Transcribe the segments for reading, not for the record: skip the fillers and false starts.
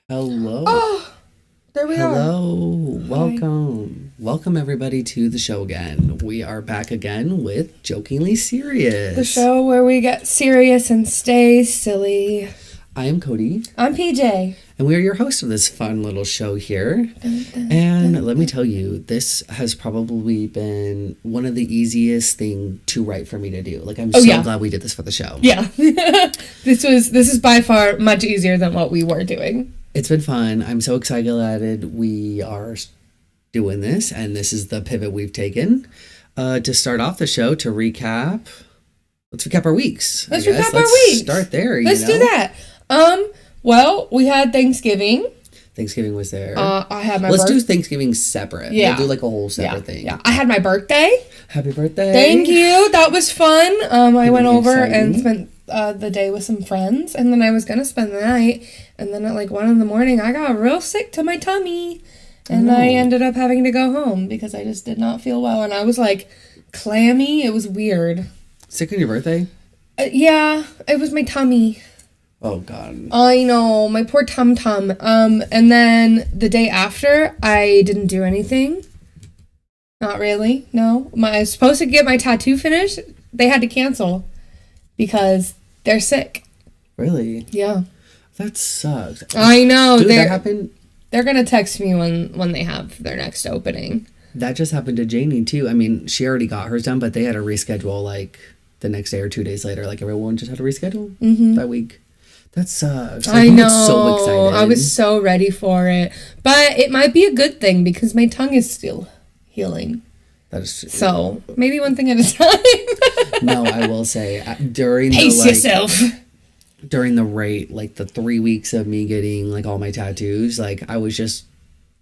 Hello. Oh, there we are. Hello. Hi. Welcome. Welcome everybody to the show again. We are back again with Jokingly The Serious. show where we get serious and stay silly. I am Cody, I'm PJ. and we are your host of this fun little show here. And let me tell you, this has probably been one of the easiest thing to write for me to do. Like I'm so yeah. glad we did this for the show. Yeah. This is by far much easier than what we were doing. It's been fun. I'm so excited we are doing this, and this is the pivot we've taken. To start off the show, to recap, let's recap our weeks. Let's I guess. recap our Let's weeks. start there. Let's do that. Well, we had Thanksgiving. Thanksgiving was there. I had my Let's do birthday. Thanksgiving separate. Yeah. We'll do like a whole separate thing. Yeah. I had my birthday. Happy birthday. Thank you. That was fun. I went over exciting. and spent the day with some friends, and then I was gonna spend the night, and then at like 1 a.m, I got real sick to my tummy, and I ended up having to go home because I just did not feel well, and I was like clammy. It was weird. Sick on your birthday? Yeah, it was my tummy. Oh God. I know, my poor tum tum. And then the day after, I didn't do anything. Not really. No, I was supposed to get my tattoo finished. They had to cancel because they're sick. Really? Yeah, That sucks. I know. Dude, that they're happened. they're gonna text me when they have their next opening. That just happened to Janie too. I mean, she already got hers done, but they had to reschedule like the next day or 2 days later. Like everyone just had to reschedule that week. That sucks. Like, I we know. get so excited. I was so ready for it, but it might be a good thing because my tongue is still healing. That is So maybe one thing at a time. no. I will say during Pace the yourself. during the like the 3 weeks of me getting like all my tattoos, like I was just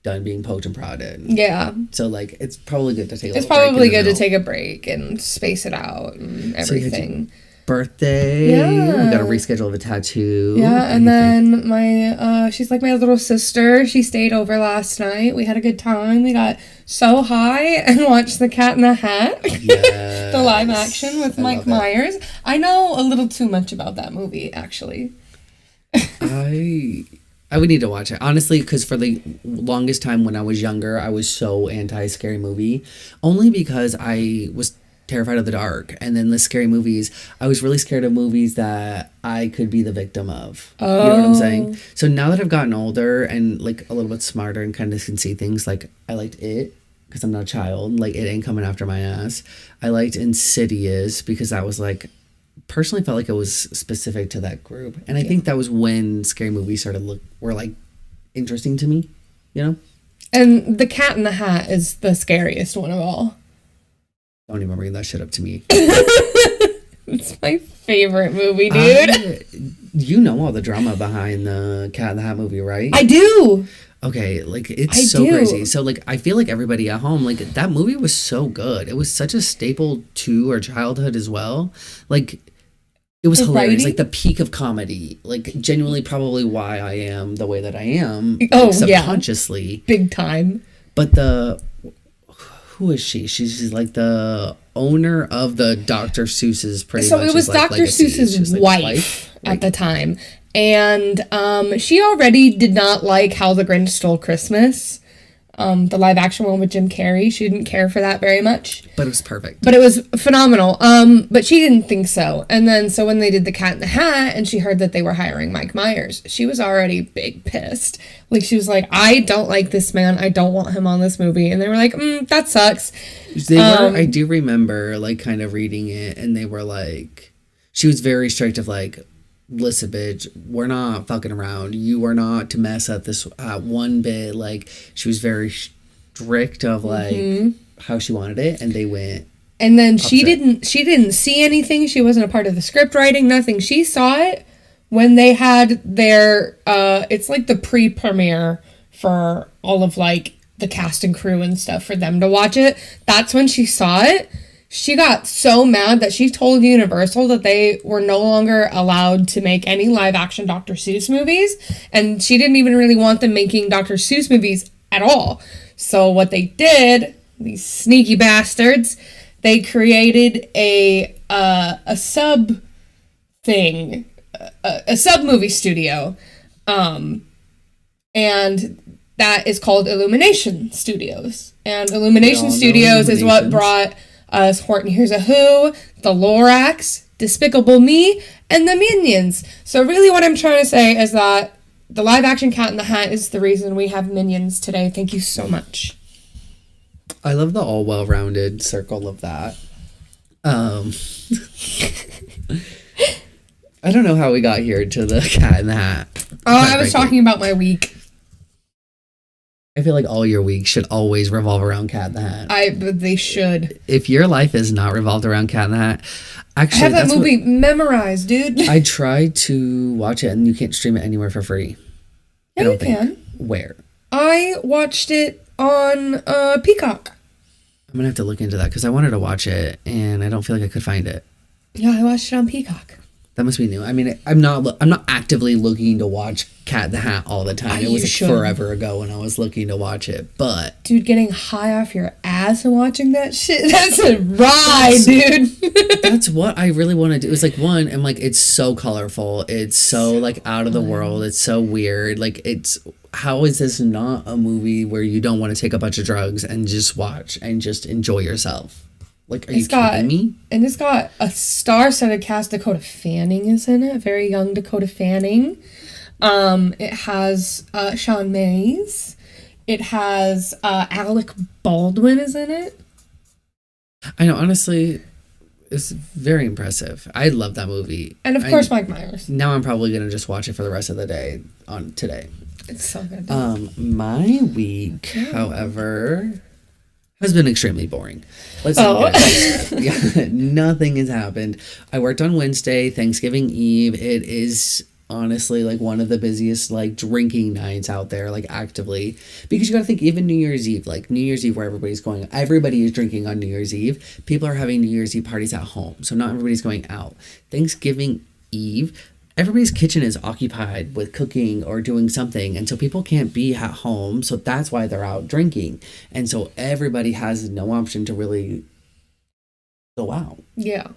done being poked and prodded. Yeah. So like it's probably good to take. It's probably good to take a break and space it out and everything. Birthday. Yeah. We got to reschedule the tattoo. Yeah, and then my she's like my little sister. She stayed over last night. We had a good time. We got so high and watched The Cat in the Hat. Yes. The live action with I Mike love it. Myers. I know a little too much about that movie, actually. I would need to watch it honestly, because for the longest time when I was younger, I was so anti scary movie, only because I was terrified of the dark. And then the scary movies, I was really scared of movies that I could be the victim of. You know what I'm saying? So now that I've gotten older and like a little bit smarter and kind of can see things, like I liked It because I'm not a child. Like It ain't coming after my ass. I liked Insidious because that was like, personally felt like it was specific to that group, and I think that was when scary movies were like interesting to me, you know. And The Cat in the Hat is the scariest one of all. Don't even bring that shit up to me. It's my favorite movie, dude. You know all the drama behind the Cat in the Hat movie, right? I do. Okay, like it's I so do. crazy. So like I feel like everybody at home, like that movie was so good. It was such a staple to our childhood as well. Like it was The hilarious, writing? like the peak of comedy. Like genuinely, probably why I am the way that I am. Oh, like, yeah. subconsciously. Big time. But who is she? She's like the owner of the Dr. Seuss's pretty So much. it was is, like, Dr. legacy. It's Seuss's just, like, wife at Like, the time. And she already did not like How the Grinch Stole Christmas. The live action one with Jim Carrey. She didn't care for that very much. but it was perfect. But it was phenomenal. But she didn't think so. And then so when they did The Cat in the Hat and she heard that they were hiring Mike Myers, she was already big pissed. Like she was like, I don't like this man. I don't want him on this movie. And they were like, that sucks. They were. I do remember like kind of reading it, and they were like, she was very strict of like, listen, bitch, we're not fucking around. You are not to mess up this one bit. Like she was very strict of like how she wanted it, and they went. And then she Upset. didn't see anything. She wasn't a part of the script writing, nothing. She saw it when they had their it's like the pre-premiere for all of like the cast and crew and stuff for them to watch it. That's when she saw it. She got so mad that she told Universal that they were no longer allowed to make any live action Dr. Seuss movies, and she didn't even really want them making Dr. Seuss movies at all. So what they did, these sneaky bastards, they created a sub thing, a sub movie studio, and that is called Illumination Studios. And Illumination all know Studios is what Illuminations. brought us Horton Hears a Who, The Lorax, Despicable Me, and the Minions. So really what I'm trying to say is that the live action Cat in the Hat is the reason we have Minions today. Thank you so much. I love the all well-rounded circle of that. I don't know how we got here to the Cat in the Hat. Oh, I was talking about my week. I feel like all your weeks should always revolve around Cat in the Hat. But they should. If your life is not revolved around Cat in the Hat, actually, I have that that's movie memorized, dude. I tried to watch it, and you can't stream it anywhere for free. Yeah, you can. Where? I watched it on Peacock. I'm gonna have to look into that because I wanted to watch it, and I don't feel like I could find it. Yeah, I watched it on Peacock. That must be new. I mean, I'm not actively looking to watch Cat in the Hat all the time. It was You should. forever ago when I was looking to watch it, but Dude, getting high off your ass and watching that shit, that's a ride, dude. that's what I really want to do. It's like, one, I'm like, it's so colorful. It's so like out of the world. It's so weird. Like, how is this not a movie where you don't want to take a bunch of drugs and just watch and just enjoy yourself? Like, are you kidding me? And it's got a star-studded cast. Dakota Fanning is in it, a very young Dakota Fanning. It has Sean Mays. It has Alec Baldwin is in it. I know, honestly, it's very impressive. I love that movie. And of course, Mike Myers. Now I'm probably gonna just watch it for the rest of the day on today. It's so good. My week, however, has been extremely boring. Let's yeah, nothing has happened. I worked on Wednesday, Thanksgiving Eve. It is honestly like one of the busiest like drinking nights out there, like actively, because you got to think even New Year's Eve, like New Year's Eve where everybody is drinking on New Year's Eve. People are having New Year's Eve parties at home, so not everybody's going out. Thanksgiving Eve, everybody's kitchen is occupied with cooking or doing something, and so people can't be at home, so that's why they're out drinking, and so everybody has no option to really go out. Yeah.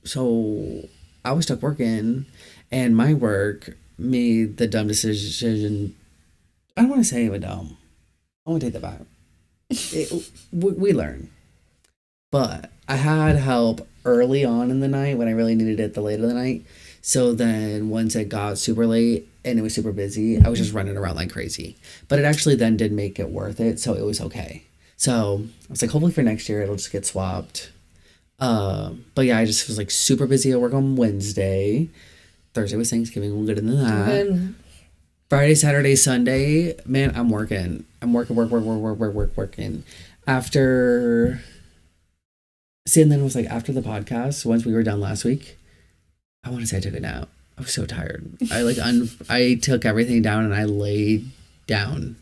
So I was stuck working, and my work made the dumb decision. I don't want to say it was dumb. I want to take that back. We learn. But I had help early on in the night when I really needed it the later of the night. So then once it got super late and it was super busy, I was just running around like crazy. But it actually then did make it worth it, so it was okay. So I was like, hopefully for next year it'll just get swapped. But yeah, I just was like super busy at work on Wednesday. Thursday was Thanksgiving. We'll get into that. Friday, Saturday, Sunday, man, I'm working. I'm working. After, see, and then it was like after the podcast, once we were done last week, I want to say I took a nap. I was so tired. I took everything down and I laid down.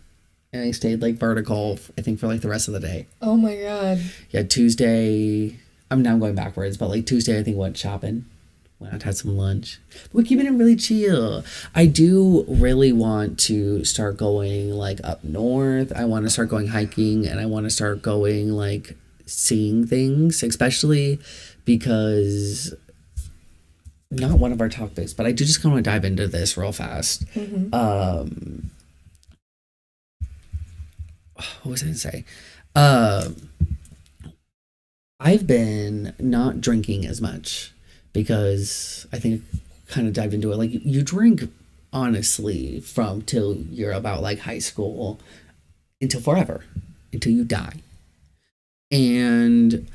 And I stayed like vertical, I think, for like the rest of the day. Oh my God. Yeah, Tuesday, I'm going backwards, but like Tuesday, I think went shopping. Went out, had some lunch. But we're keeping it really chill. I do really want to start going like up north. I want to start going hiking, and I want to start going like seeing things, especially because not one of our topics, but I do just kind of want to dive into this real fast. Mm-hmm. What was I going to say? I've been not drinking as much because I think I kind of dived into it. Like, you drink, honestly, from till you're about like high school until forever, until you die. And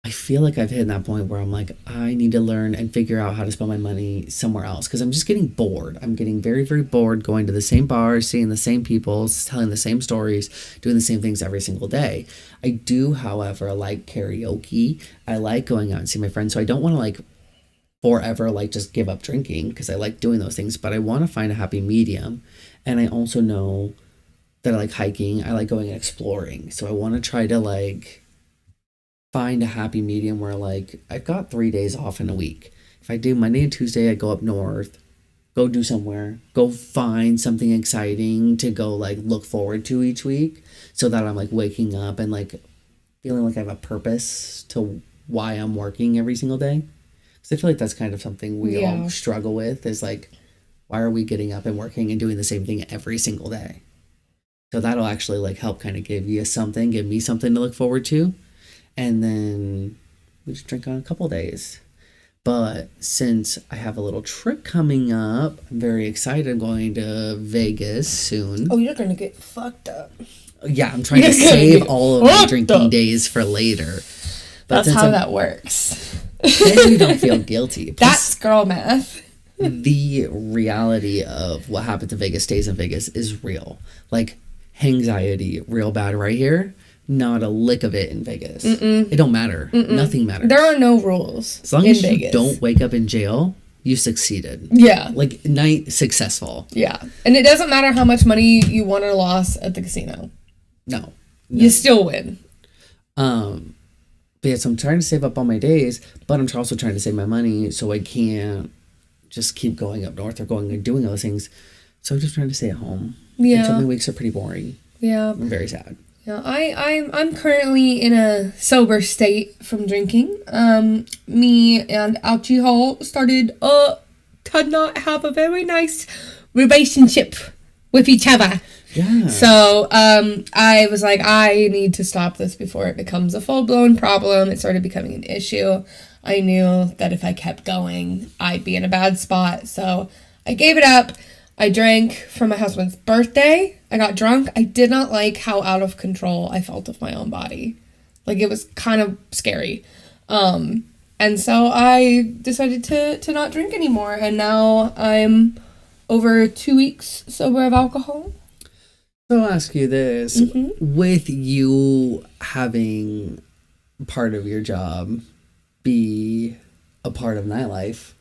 I feel like I've hit that point where I'm like, I need to learn and figure out how to spend my money somewhere else, because I'm just getting bored. I'm getting very, very bored going to the same bars, seeing the same people, telling the same stories, doing the same things every single day. I do, however, like karaoke. I like going out and seeing my friends. So I don't want to like forever like just give up drinking, because I like doing those things, but I want to find a happy medium. And I also know that I like hiking. I like going and exploring. So I want to try to like find a happy medium where like I've got 3 days off in a week. If I do Monday and Tuesday, I go up north, go do somewhere, go find something exciting to go like look forward to each week, so that I'm like waking up and like feeling like I have a purpose to why I'm working every single day. Because I feel like that's kind of something we all struggle with, is like why are we getting up and working and doing the same thing every single day? So that'll actually like help kind of give me something to look forward to. And then we just drink on a couple days. But since I have a little trip coming up, I'm very excited. I'm going to Vegas soon. Oh, you're gonna get fucked up. Yeah, I'm trying to You're gonna save get all of my fucked drinking up. days for later. But That's since how I'm- that works. then you don't feel guilty. Plus, That's girl math. the reality of what happens in Vegas stays in Vegas is real. Like anxiety, real bad right here. Not a lick of it in Vegas. It don't matter. Nothing matters. There are no rules As long in as you Vegas. don't wake up in jail, you succeeded. Yeah. Like night successful. Yeah. And it doesn't matter how much money you won or lost at the casino. No. You still win. But yeah, so I'm trying to save up all my days, but I'm also trying to save my money so I can't just keep going up north or going and doing those things. So I'm just trying to stay at home. Yeah. And so my weeks are pretty boring. Yeah. I'm very sad. Yeah, I'm currently in a sober state from drinking. Me and alcohol started to not have a very nice relationship with each other. Yeah. So I was like, I need to stop this before it becomes a full-blown problem. It started becoming an issue. I knew that if I kept going, I'd be in a bad spot. So I gave it up. I drank for my husband's birthday. I got drunk. I did not like how out of control I felt of my own body. Like, it was kind of scary. And so I decided to not drink anymore. And now I'm over 2 weeks sober of alcohol. So I'll ask you this. With you having part of your job be a part of nightlife,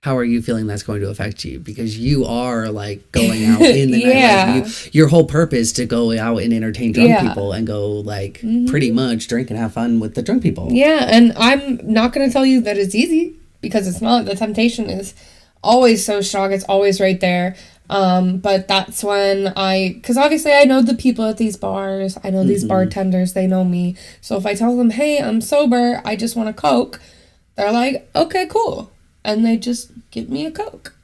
how are you feeling that's going to affect you? Because you are like going out in the Yeah. nightlife. Your whole purpose to go out and entertain drunk Yeah. people and go like pretty much drink and have fun with the drunk people. Yeah, and I'm not going to tell you that it's easy, because it's not. The temptation is always so strong. It's always right there. But that's when because obviously I know the people at these bars. I know these bartenders. They know me. So if I tell them, hey, I'm sober, I just want a Coke, they're like, okay, cool. And they just give me a Coke.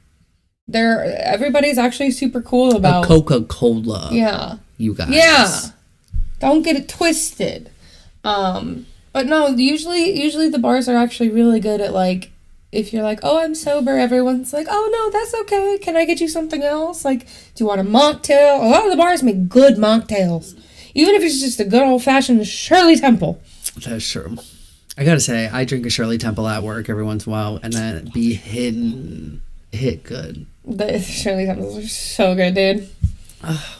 Everybody's actually super cool about A Coca-Cola. Yeah. You guys. Yeah. Don't get it twisted. But no, usually the bars are actually really good at, like, if you're like, oh, I'm sober, everyone's like, oh, no, that's okay. Can I get you something else? Like, do you want a mocktail? A lot of the bars make good mocktails. Even if it's just a good old-fashioned Shirley Temple. That's true. I gotta say, I drink a Shirley Temple at work every once in a while, and then hit good. The Shirley Temples are so good, dude.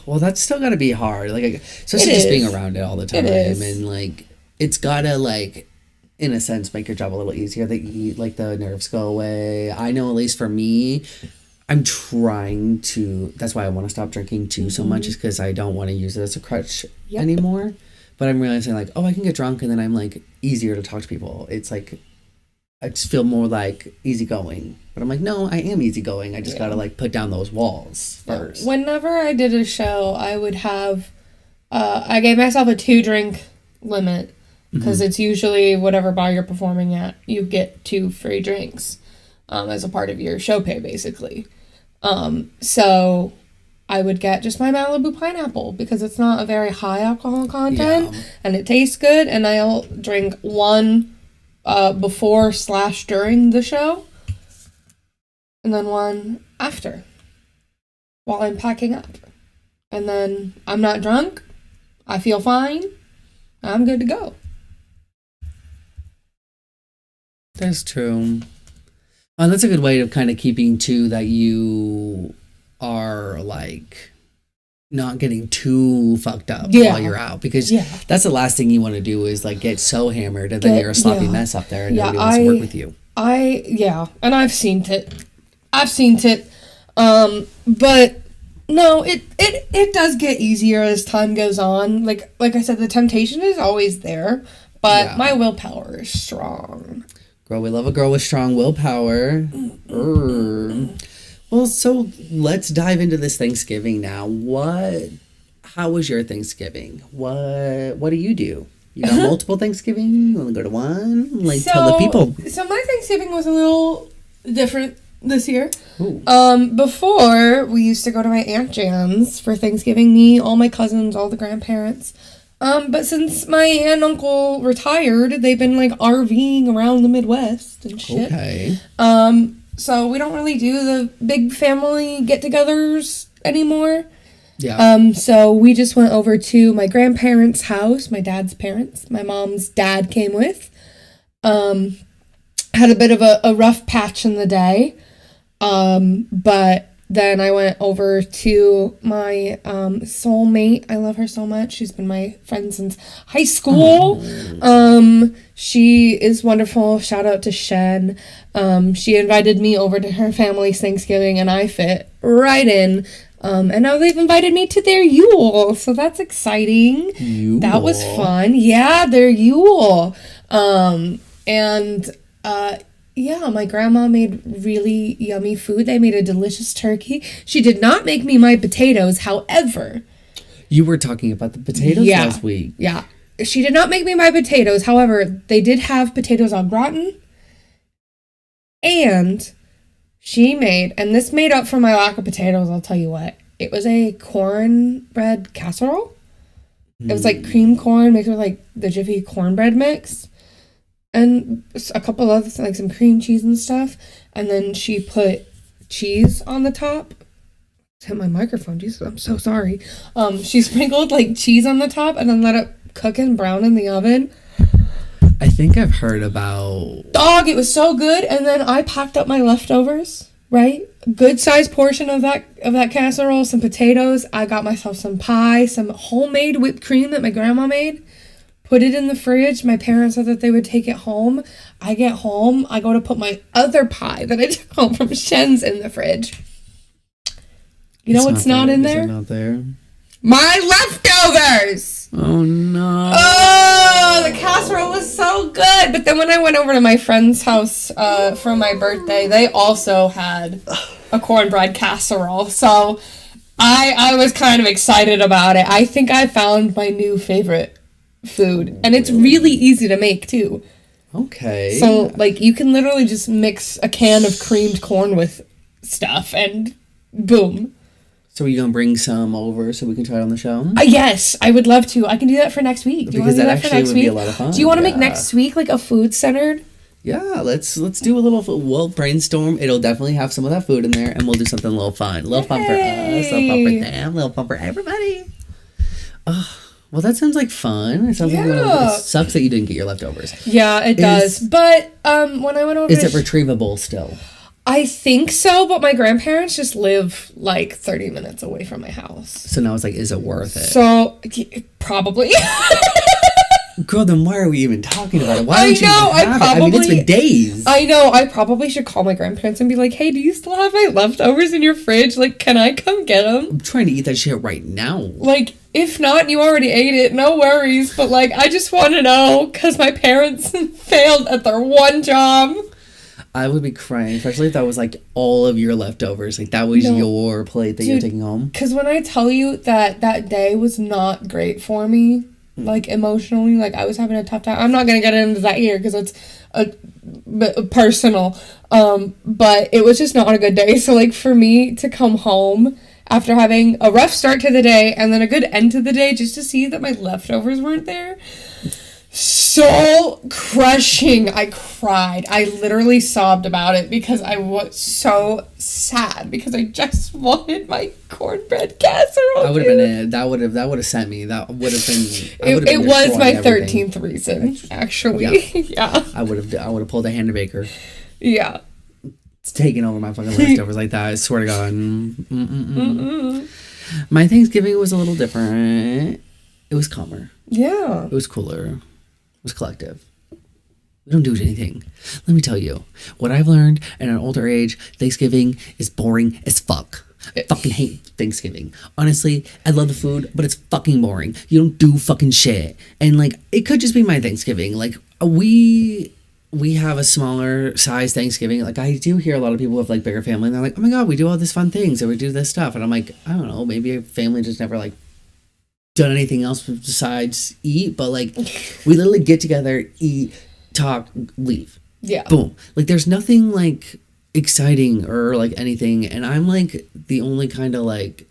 Well, that's still gotta be hard. Like, especially It just is. being around it all the time, is. and like, it's gotta like, in a sense, make your job a little easier. That you like the nerves go away. I know, at least for me, I'm trying to. That's why I want to stop drinking too so much, is because I don't want to use it as a crutch Yep. anymore. But I'm realizing like, oh, I can get drunk, and then I'm like easier to talk to people. It's like I just feel more like easygoing. But I'm like, no, I am easygoing. I just gotta like put down those walls first. Whenever I did a show, I would have, I gave myself a 2-drink limit, because it's usually whatever bar you're performing at, you get 2 free drinks as a part of your show pay, basically. So I would get just my Malibu Pineapple, because it's not a very high alcohol content, and it tastes good, and I'll drink 1 before/during the show, and then 1 after, while I'm packing up. And then I'm not drunk, I feel fine, I'm good to go. That's true. And that's a good way of kind of keeping too that you are like not getting too fucked up Yeah. while you're out, because Yeah. that's the last thing you want to do is like get so hammered and then you're a sloppy mess up there and nobody wants to work with you. And I've seen it. But no, it does get easier as time goes on. Like I said, the temptation is always there, but Yeah. my willpower is strong. Girl, we love a girl with strong willpower. Well, so let's dive into this Thanksgiving now. How was your Thanksgiving? What do? You got multiple Thanksgiving? You want to go to one? Like, tell the people. So my Thanksgiving was a little different this year. Ooh. Before, we used to go to my Aunt Jan's for Thanksgiving, me, all my cousins, all the grandparents. But since my aunt and uncle retired, they've been like RVing around the Midwest and shit. Okay. So we don't really do the big family get-togethers anymore. Yeah. So we just went over to my grandparents' house, my dad's parents. My mom's dad came with. Had a bit of a rough patch in the day. But then I went over to my soulmate. I love her so much. She's been my friend since high school. She is wonderful. Shout out to Shen. She invited me over to her family's Thanksgiving, and I fit right in. And now they've invited me to their Yule, so that's exciting. Yule. That was fun. Yeah, their Yule. Yeah, my grandma made really yummy food. They made a delicious turkey. She did not make me my potatoes, however. You were talking about the potatoes last week. Yeah. She did not make me my potatoes. However, they did have potatoes au gratin. And she made, and this made up for my lack of potatoes, I'll tell you what. It was a cornbread casserole. It was like cream corn mixed with like the Jiffy cornbread mix. And a couple other things, like some cream cheese and stuff. And then she put cheese on the top. Hit my microphone, Jesus, I'm so sorry. She sprinkled like cheese on the top and then let it cook and brown in the oven. I think I've heard about... Dog, it was so good. And then I packed up my leftovers, right? Good sized portion of that casserole, some potatoes. I got myself some pie, some homemade whipped cream that my grandma made. Put it in the fridge. My parents said that they would take it home. I get home. I go to put my other pie that I took home from Shen's in the fridge. You know what's not in there? Is it not there? My leftovers! Oh, no. Oh, the casserole was so good. But then when I went over to my friend's house for my birthday, they also had a cornbread casserole. So I was kind of excited about it. I think I found my new favorite food, and it's really easy to make too. Okay. So like you can literally just mix a can of creamed corn with stuff and boom. So are you gonna bring some over so we can try it on the show? Yes, I would love to. I can do that for next week. Do you want to do that for next week? Be a lot of fun. Do you want to make next week like a food centered? Yeah, let's do a little. We'll brainstorm. It'll definitely have some of that food in there, and we'll do something a little fun, a little fun for us, a little fun for them, a little fun for everybody. Well, that sounds like fun. It sounds like it sucks that you didn't get your leftovers. Yeah, it does. But when I went over, is it retrievable still? I think so, but my grandparents just live like 30 minutes away from my house. So now it's like, is it worth it? So probably. Girl, then why are we even talking about it? Why don't I mean, it's been days. I know. I probably should call my grandparents and be like, hey, do you still have my leftovers in your fridge? Like, can I come get them? I'm trying to eat that shit right now. Like, if not, you already ate it. No worries. But, like, I just want to know because my parents failed at their one job. I would be crying, especially if that was, like, all of your leftovers. Like, that was your plate that you're taking home. Because when I tell you that day was not great for me, like emotionally, like I was having a tough time. I'm not gonna get into that here because it's a bit personal, but it was just not a good day. So like for me to come home after having a rough start to the day and then a good end to the day, just to see that my leftovers weren't there, soul crushing. I cried. I literally sobbed about it because I was so sad because I just wanted my cornbread casserole. I would have been that would have sent me. That would have been. It was my 13th reason, actually. Yeah. I would have pulled a Hannah Baker. Yeah. It's taking over my fucking leftovers like that. I swear to God. My Thanksgiving was a little different. It was calmer. Yeah. It was cooler. It was collective. We don't do anything. Let me tell you, what I've learned at an older age, Thanksgiving is boring as fuck. I fucking hate Thanksgiving. Honestly, I love the food, but it's fucking boring. You don't do fucking shit. And like, it could just be my Thanksgiving. Like, we have a smaller size Thanksgiving. Like, I do hear a lot of people with like bigger family, and they're like, oh my God, we do all this fun things, and we do this stuff. And I'm like, I don't know, maybe a family just never like done anything else besides eat, but like we literally get together, eat, talk, leave. Yeah. Boom. Like there's nothing like exciting or like anything. And I'm like the only kind of like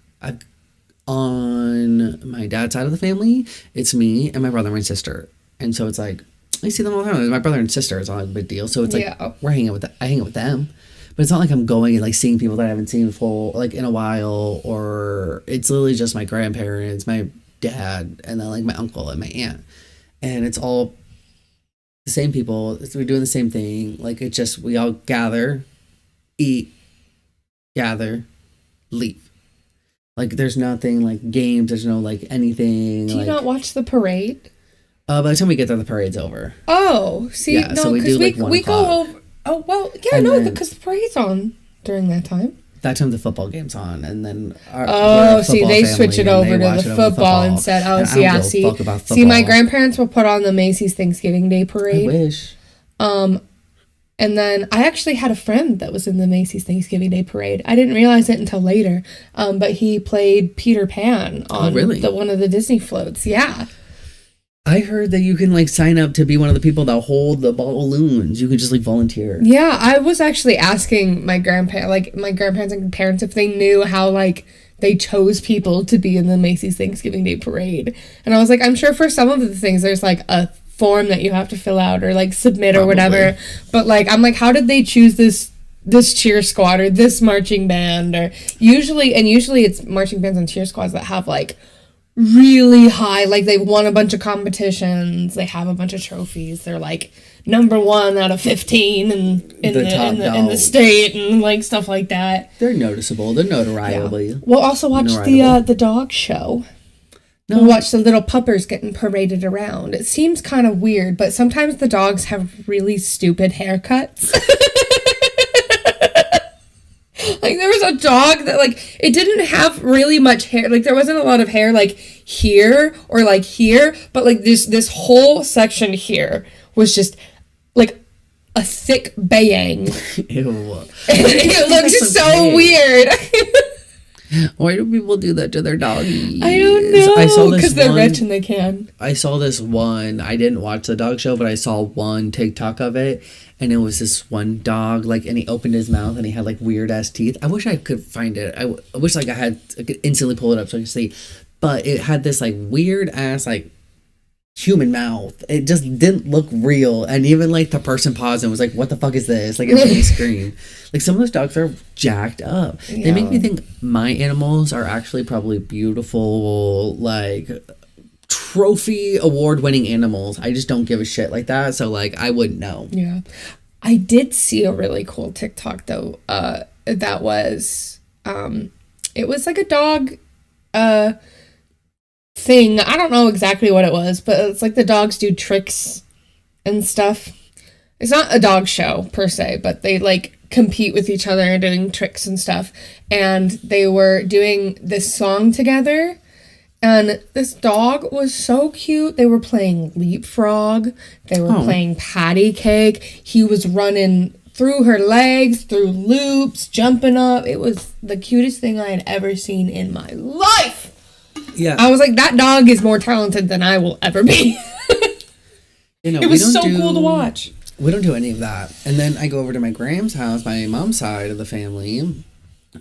on my dad's side of the family, it's me and my brother and my sister. And so it's like I see them all the time. My brother and sister is not a big deal. So it's like we're hanging out with I hang out with them. But it's not like I'm going and like seeing people that I haven't seen for like in a while, or it's literally just my grandparents, my dad, and then like my uncle and my aunt. And it's all the same people. We're doing the same thing. Like it's just we all gather, eat, gather, leave. Like there's nothing like games. There's no like anything. Do you not watch the parade? By the time we get there, the parade's over. Oh, see, yeah, no, so we do like we go over. Oh well, yeah, and no, because the parade's on during that time. That time the football game's on, and then see, they switch it over to the football instead. Oh, see, yeah, see, my grandparents will put on the Macy's Thanksgiving Day parade. I wish. And then I actually had a friend that was in the Macy's Thanksgiving Day parade. I didn't realize it until later, but he played Peter Pan on one of the Disney floats. Yeah. I heard that you can like sign up to be one of the people that hold the balloons. You can just like volunteer. Yeah, I was actually asking my grandparents and parents if they knew how like they chose people to be in the Macy's Thanksgiving Day parade. And I was like, I'm sure for some of the things there's like a form that you have to fill out or like submit or whatever. But like I'm like, how did they choose this cheer squad or this marching band? Or usually it's marching bands and cheer squads that have like really high, like they've won a bunch of competitions, they have a bunch of trophies, they're like number 1 out of 15 in the state and like stuff like that. They're noticeable. They're notoriable. Yeah. We'll also watch the dog show. No. We'll watch the little puppers getting paraded around. It seems kind of weird, but sometimes the dogs have really stupid haircuts. Like, there was a dog that, like, it didn't have really much hair. Like, there wasn't a lot of hair, like, here or, like, here. But, like, this whole section here was just, like, a thick bayang. Ew. It looks so weird. Why do people do that to their doggies? I don't know. Because they're rich and they can. I saw this one. I didn't watch the dog show, but I saw one TikTok of it. And it was this one dog, like, and he opened his mouth and he had, like, weird-ass teeth. I wish I could find it. I wish, like, I could instantly pull it up so I could see. But it had this, like, weird-ass, like, human mouth. It just didn't look real. And even, like, the person paused and was like, what the fuck is this? Like, it made me scream. Like, some of those dogs are jacked up. Yeah. They make me think my animals are actually probably beautiful, like, trophy award-winning animals. I just don't give a shit like that, so like I wouldn't know. Yeah, I did see a really cool TikTok though. That was it was like a dog thing. I don't know exactly what it was, but it's like the dogs do tricks and stuff. It's not a dog show per se, but they like compete with each other and doing tricks and stuff. And they were doing this song together. And this dog was so cute. They were playing leapfrog. They were playing patty cake. He was running through her legs, through loops, jumping up. It was the cutest thing I had ever seen in my life. Yeah. I was like, that dog is more talented than I will ever be. It was so cool to watch. We don't do any of that. And then I go over to my Gram's house, my mom's side of the family.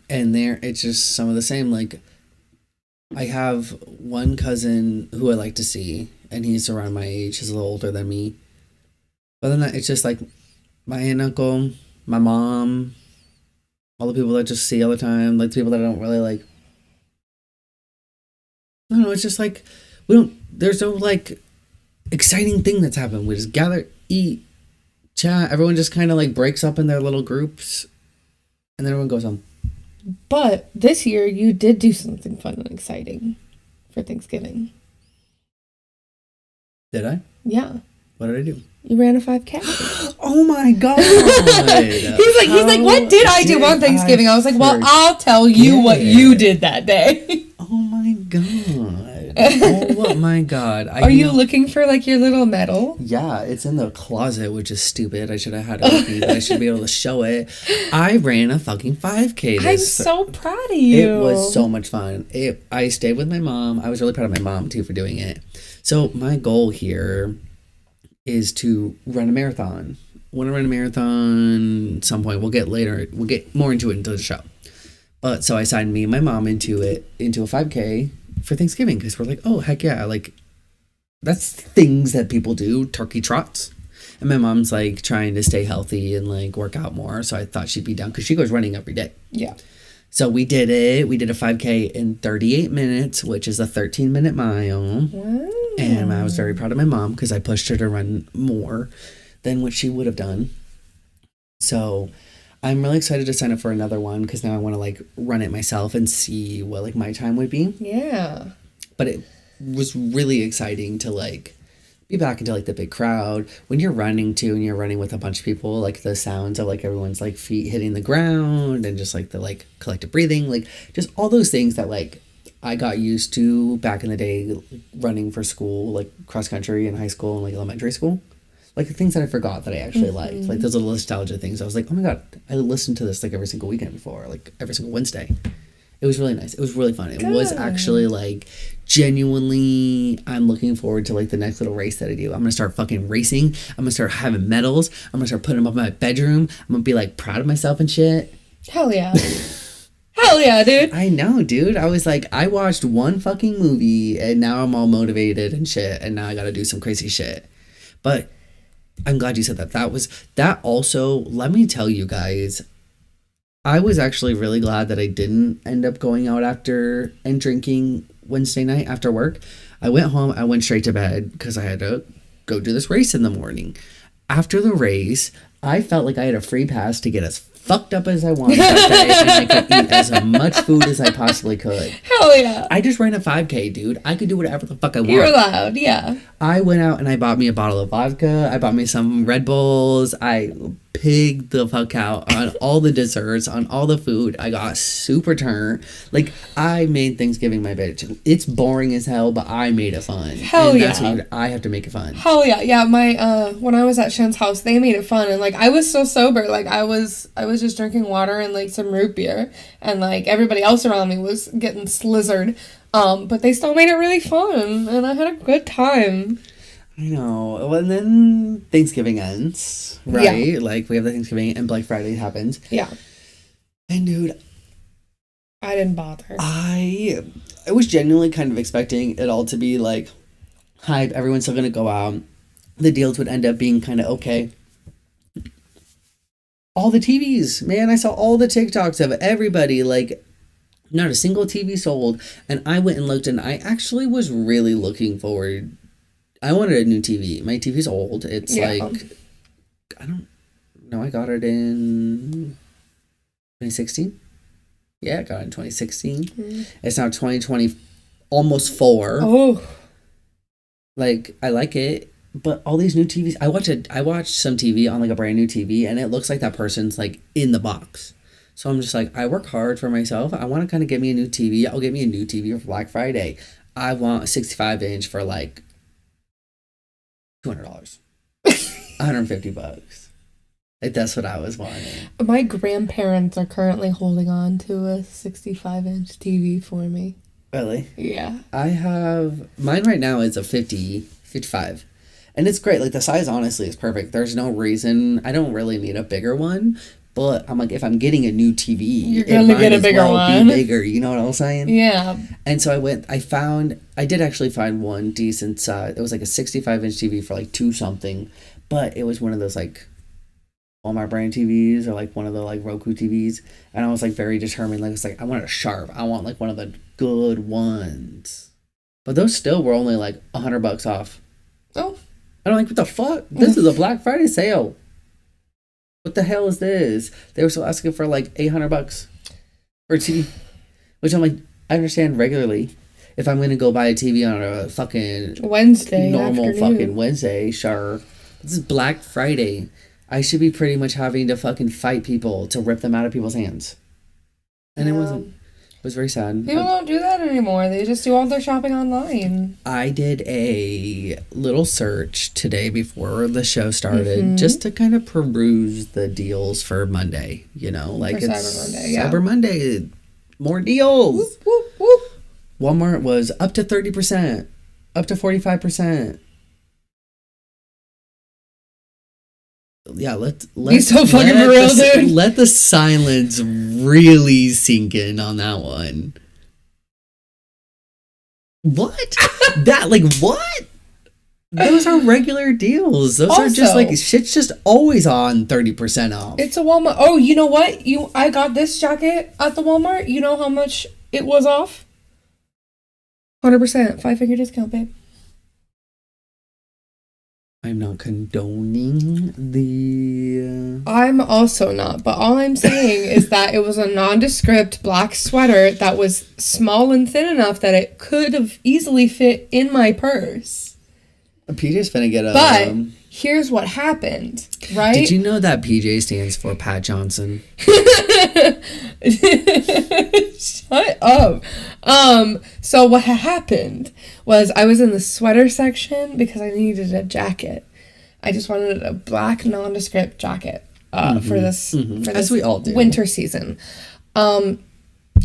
And there, it's just some of the same, like, I have one cousin who I like to see, and he's around my age. He's a little older than me. Other than that, it's just like my aunt and uncle, my mom, all the people that I just see all the time, like the people that I don't really like. I don't know, it's just like, there's no like exciting thing that's happened. We just gather, eat, chat. Everyone just kind of like breaks up in their little groups, and then everyone goes home. But this year, you did do something fun and exciting for Thanksgiving. Did I? Yeah. What did I do? You ran a 5K. Oh my God. he's like, what did I do on Thanksgiving? I was like, well, I'll tell you what you did that day. Oh my God. Oh my God. Are you looking for like your little medal? Yeah, it's in the closet, which is stupid. I should have had it with me, but I should be able to show it. I ran a fucking 5K. I'm so proud of you. It was so much fun. I stayed with my mom. I was really proud of my mom too for doing it. So my goal here is to run a marathon. want to run a marathon at some point. We'll get more into it into the show. But so I signed me and my mom into a 5K for Thanksgiving because we're like, oh, heck yeah. Like, that's things that people do, turkey trots. And my mom's like trying to stay healthy and like work out more. So I thought she'd be down because she goes running every day. Yeah. So we did it. We did a 5K in 38 minutes, which is a 13-minute mile. Wow. And I was very proud of my mom because I pushed her to run more than what she would have done. So I'm really excited to sign up for another one because now I want to like run it myself and see what like my time would be. Yeah. But it was really exciting to like be back into like the big crowd when you're running too, and you're running with a bunch of people, like the sounds of like everyone's like feet hitting the ground and just like the like collective breathing, like just all those things that like I got used to back in the day running for school, like cross country in high school and like elementary school. Like the things that I forgot that I actually liked, like those little nostalgia things. I was like, oh my God, I listened to this like every single weekend before, like every single Wednesday. It was really nice. It was really fun. It was actually like genuinely, I'm looking forward to like the next little race that I do. I'm going to start fucking racing. I'm going to start having medals. I'm going to start putting them up in my bedroom. I'm going to be like proud of myself and shit. Hell yeah. Hell yeah, dude. I know, dude. I was like, I watched one fucking movie and now I'm all motivated and shit. And now I got to do some crazy shit. But I'm glad you said that. That also, let me tell you guys, I was actually really glad that I didn't end up going out after and drinking Wednesday night after work. I went home, I went straight to bed because I had to go do this race in the morning. After the race, I felt like I had a free pass to get as fucked up as I wanted that day, and I could eat as much food as I possibly could. Hell yeah. I just ran a 5K, dude. I could do whatever the fuck I want. You're allowed, yeah. I went out and I bought me a bottle of vodka. I bought me some Red Bulls. I pigged the fuck out on all the desserts, on all the food. I got super turned. Like, I made Thanksgiving my bitch. It's boring as hell, but I made it fun. Hell and yeah. That's what I have to make it fun. Hell yeah. Yeah, my when I was at Shen's house, they made it fun, and like I was so sober. Like I was just drinking water and like some root beer, and like everybody else around me was getting slizzard. But they still made it really fun, and I had a good time. I know. Well, and then Thanksgiving ends, right? Yeah. Like, we have the Thanksgiving and Black Friday happens. Yeah. And, dude, I didn't bother. I was genuinely kind of expecting it all to be, like, hype. Everyone's still going to go out. The deals would end up being kind of okay. All the TVs. Man, I saw all the TikToks of everybody, like, not a single TV sold. And I went and looked, and I actually was really looking forward. I wanted a new TV. My TV's old. It's like, I don't know. I got it in 2016. Yeah, I got it in 2016. Mm-hmm. It's now 2020, almost 4. Oh. Like, I like it. But all these new TVs, I watched some TV on like a brand new TV, and it looks like that person's like in the box. So I'm just like, I work hard for myself. I want to kind of get me a new TV. I'll get me a new TV for Black Friday. I want a 65-inch for like $200. $150. Like, that's what I was wanting. My grandparents are currently holding on to a 65-inch TV for me. Really? Yeah. I have, mine right now is a 55. And it's great. Like, the size honestly is perfect. There's no reason, I don't really need a bigger one. But I'm like, if I'm getting a new TV, you're gonna get a bigger one. Be bigger, you know what I'm saying? Yeah. And so I did actually find one decent size. It was like a 65-inch TV for like $2 something, but it was one of those like Walmart brand TVs or like one of the like Roku TVs. And I was like very determined. Like, it's like, I want a sharp. I want like one of the good ones. But those still were only like $100 off. Oh. I'm like, what the fuck? This is a Black Friday sale. What the hell is this? They were still asking for like $800 for a TV, which I'm like, I understand regularly. If I'm gonna go buy a TV on a fucking Wednesday, normal afternoon. fucking Wednesday, sure. This is Black Friday. I should be pretty much having to fucking fight people to rip them out of people's hands, and it wasn't. It was very sad. People don't do that anymore. They just do all their shopping online. I did a little search today before the show started, just to kind of peruse the deals for Monday. You know, like, for it's Cyber Monday, yeah. Cyber Monday, more deals. Whoop, whoop, whoop. Walmart was up to 30%, up to 45%. Yeah, let Be so fucking real, dude. Let the silence really sink in on that one. What? What? Those are regular deals. Those are just Also- shit's just always on 30% off. It's a Walmart. Oh, you know what? I got this jacket at the Walmart. You know how much it was off? 100%. 5-figure discount, babe. I'm not condoning the. I'm also not, but all I'm saying is that it was a nondescript black sweater that was small and thin enough that it could have easily fit in my purse. PJ's finna get a. But here's what happened, right? Did you know that PJ stands for Pat Johnson? Shut up. So what happened was I was in the sweater section because I needed a jacket. I just wanted a black nondescript jacket for this As we all do. winter season. And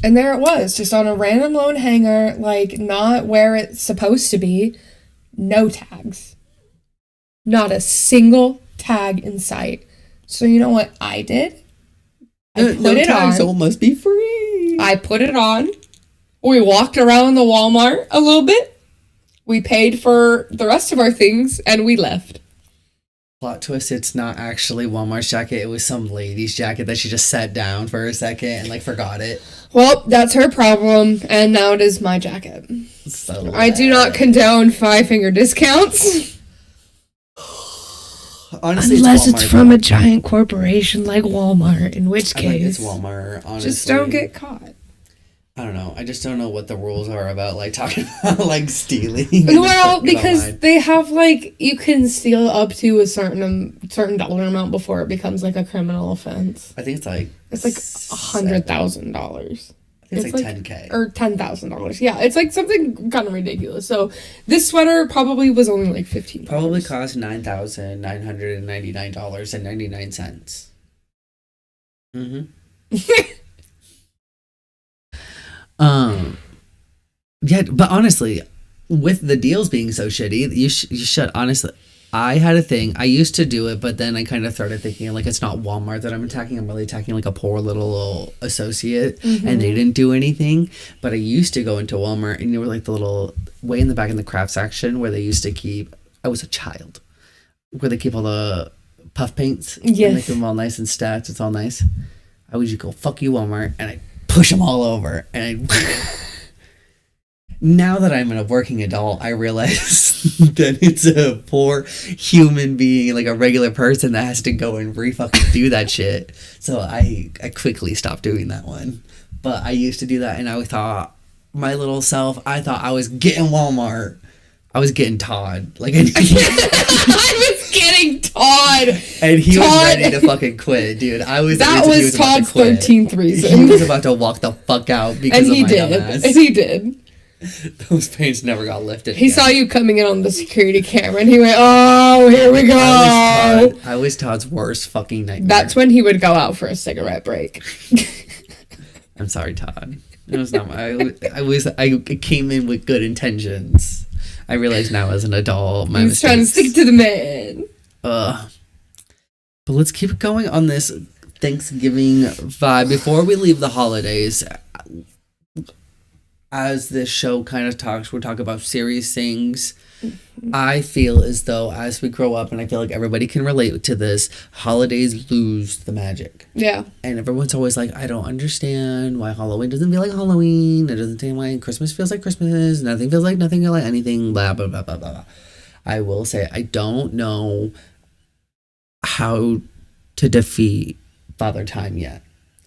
there it was, just on a random lone hanger, like not where it's supposed to be. No tags. Not a single tag in sight. So you know what I did? I put it on. So it must be free. I put it on. We walked around the Walmart a little bit. We paid for the rest of our things and we left. Plot twist, it's not actually Walmart's jacket. It was some lady's jacket that she just sat down for a second and forgot it. Well, that's her problem, and now it is my jacket. So I do not condone 5-finger discounts. honestly, Unless Walmart, it's from a giant corporation like Walmart, in which I think case, it's Walmart. Honestly, just don't get caught. I don't know. I just don't know what the rules are about talking about stealing. Well, because online. they have you can steal up to a certain dollar amount before it becomes a criminal offense. I think it's It's $100,000. I think it's $10K or $10,000. Yeah, it's something kind of ridiculous. So this sweater probably was only $15. Probably cost $9,999.99. Yeah, but honestly, with the deals being so shitty, you should honestly. I had a thing. I used to do it, but then I kind of started thinking it's not Walmart that I'm attacking. I'm really attacking a poor little associate, and they didn't do anything. But I used to go into Walmart, and there were the little way in the back in the craft section where they used to keep. I was a child, where they keep all the puff paints. Yes. And they keep them all nice and stacked. It's all nice. I would just go fuck you, Walmart, and I push them all over, and I. Now that I'm a working adult, I realize that it's a poor human being, a regular person that has to go and fucking do that shit. So I quickly stopped doing that one. But I used to do that, and I thought, my little self, I thought I was getting Walmart. I was getting Todd. I was getting Todd. And he was ready to fucking quit, dude. That was Todd's 13th reason. He was about to walk the fuck out because of my dumbass. And he did. Those paints never got lifted. He saw you coming in on the security camera and he went, "Oh, here we go." I was Todd's worst fucking nightmare. That's when he would go out for a cigarette break. I'm sorry, Todd. It was not I came in with good intentions. I realize now as an adult my was trying to stick to the man. But let's keep going on this Thanksgiving vibe before we leave the holidays. As this show kind of talks, we're talking about serious things. I feel as though as we grow up, and I feel like everybody can relate to this, holidays lose the magic. Yeah. And everyone's always like, I don't understand why Halloween doesn't feel like Halloween. It doesn't seem like Christmas feels like Christmas. Nothing feels like nothing like anything, blah, blah, blah, blah, blah. I will say, I don't know how to defeat Father Time yet.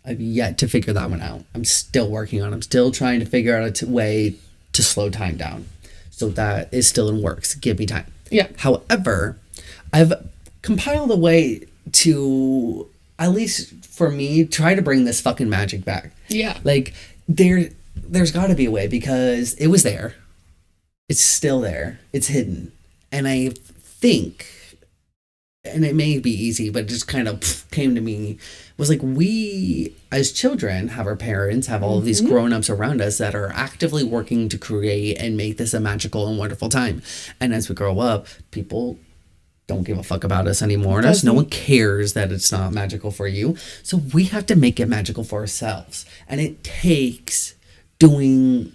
I've yet to figure that one out. I'm still working on it. I'm still trying to figure out a way to slow time down. So that is still in works. Give me time. Yeah. However, I've compiled a way to, at least for me, try to bring this fucking magic back. Yeah. There's got to be a way because it was there. It's still there. It's hidden. And I think, and it may be easy, but it just kind of came to me, was we as children have our parents, have all of these grown-ups around us that are actively working to create and make this a magical and wonderful time. And as we grow up, people don't give a fuck about us anymore. No one cares that it's not magical for you. So we have to make it magical for ourselves. And it takes doing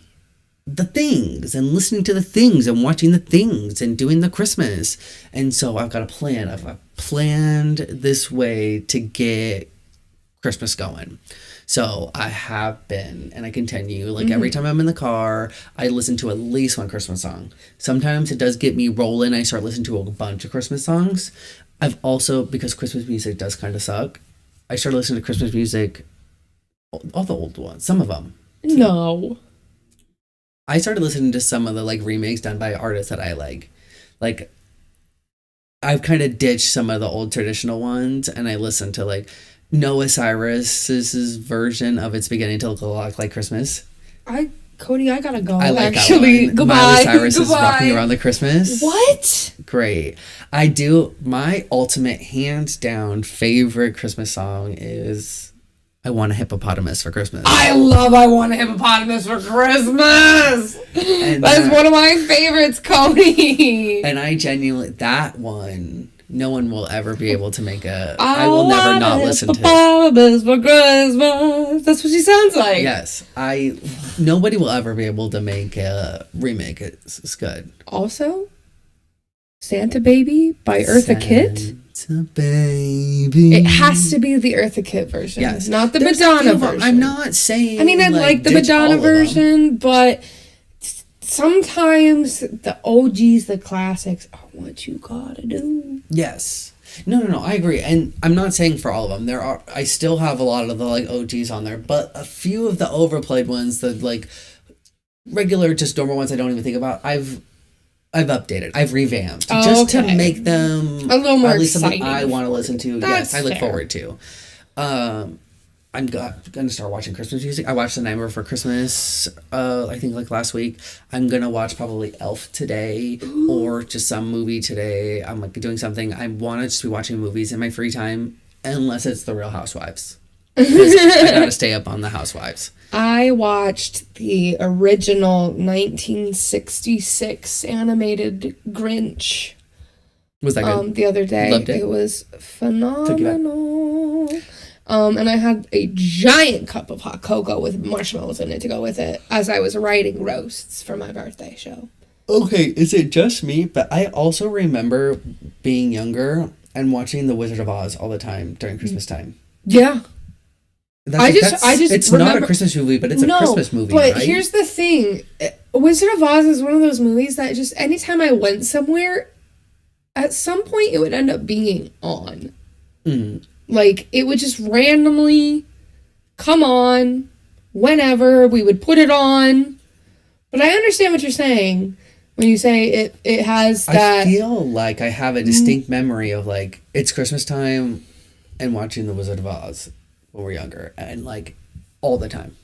the things and listening to the things and watching the things and doing the Christmas. And so I've got a plan. I've planned this way to get Christmas going. So I have been, and I continue, like every time I'm in the car, I listen to at least one Christmas song. Sometimes it does get me rolling. I start listening to a bunch of Christmas songs. I've also, because Christmas music does kind of suck, I started listening to Christmas music, all the old ones, some of them. No. I started listening to some of the like remakes done by artists that I like. Like, I've kind of ditched some of the old traditional ones, and I listen to like Noah Cyrus's version of It's Beginning to Look a Lot Like Christmas. Cody, I gotta go. I like actually. that one. Goodbye. Miley Cyrus is Goodbye. Rocking Around the Christmas. What? Great. I do. My ultimate, hands down, favorite Christmas song is I Want a Hippopotamus for Christmas. I Want a Hippopotamus for Christmas. And That's one of my favorites, Cody. And I genuinely, that one, no one will ever be able to make I will never not listen to it. Hippopotamus for Christmas. That's what she sounds like. Yes. Nobody will ever be able to make a remake. It's good. Also, Santa Baby by Eartha Kitt. Santa Baby. It has to be the Eartha Kitt version. Yes. Not the There's Madonna a few of them. version. I'm not saying. I mean, I like the ditch all Madonna of them. version, but sometimes the OGs, the classics, are what you gotta do. Yes. No. I agree, and I'm not saying for all of them. I still have a lot of the like OGs on there, but a few of the overplayed ones, the like regular, just normal ones, I don't even think about. I've updated. I've revamped just to make them a little more at least something exciting I want to listen to. That's yes, I look fair. forward to. I'm gonna start watching Christmas music. I watched The Nightmare Before Christmas, I think like last week. I'm gonna watch probably Elf today or just some movie today. I'm like doing something. I want to just be watching movies in my free time, unless it's The Real Housewives. 'Cause I gotta stay up on the Housewives. I watched the original 1966 animated Grinch Was that good? the other day. Loved it. It was phenomenal. And I had a giant cup of hot cocoa with marshmallows in it to go with it as I was writing roasts for my birthday show. Okay, is it just me? But I also remember being younger and watching The Wizard of Oz all the time during Christmas time. Yeah. I just it's remember, not a Christmas movie, but it's a Christmas movie, but right? here's the thing. Wizard of Oz is one of those movies that just anytime I went somewhere, at some point it would end up being on. Mm. Like, it would just randomly come on whenever we would put it on. But I understand what you're saying when you say it has that. I feel like I have a distinct memory of like it's Christmas time and watching The Wizard of Oz when we're younger and like all the time.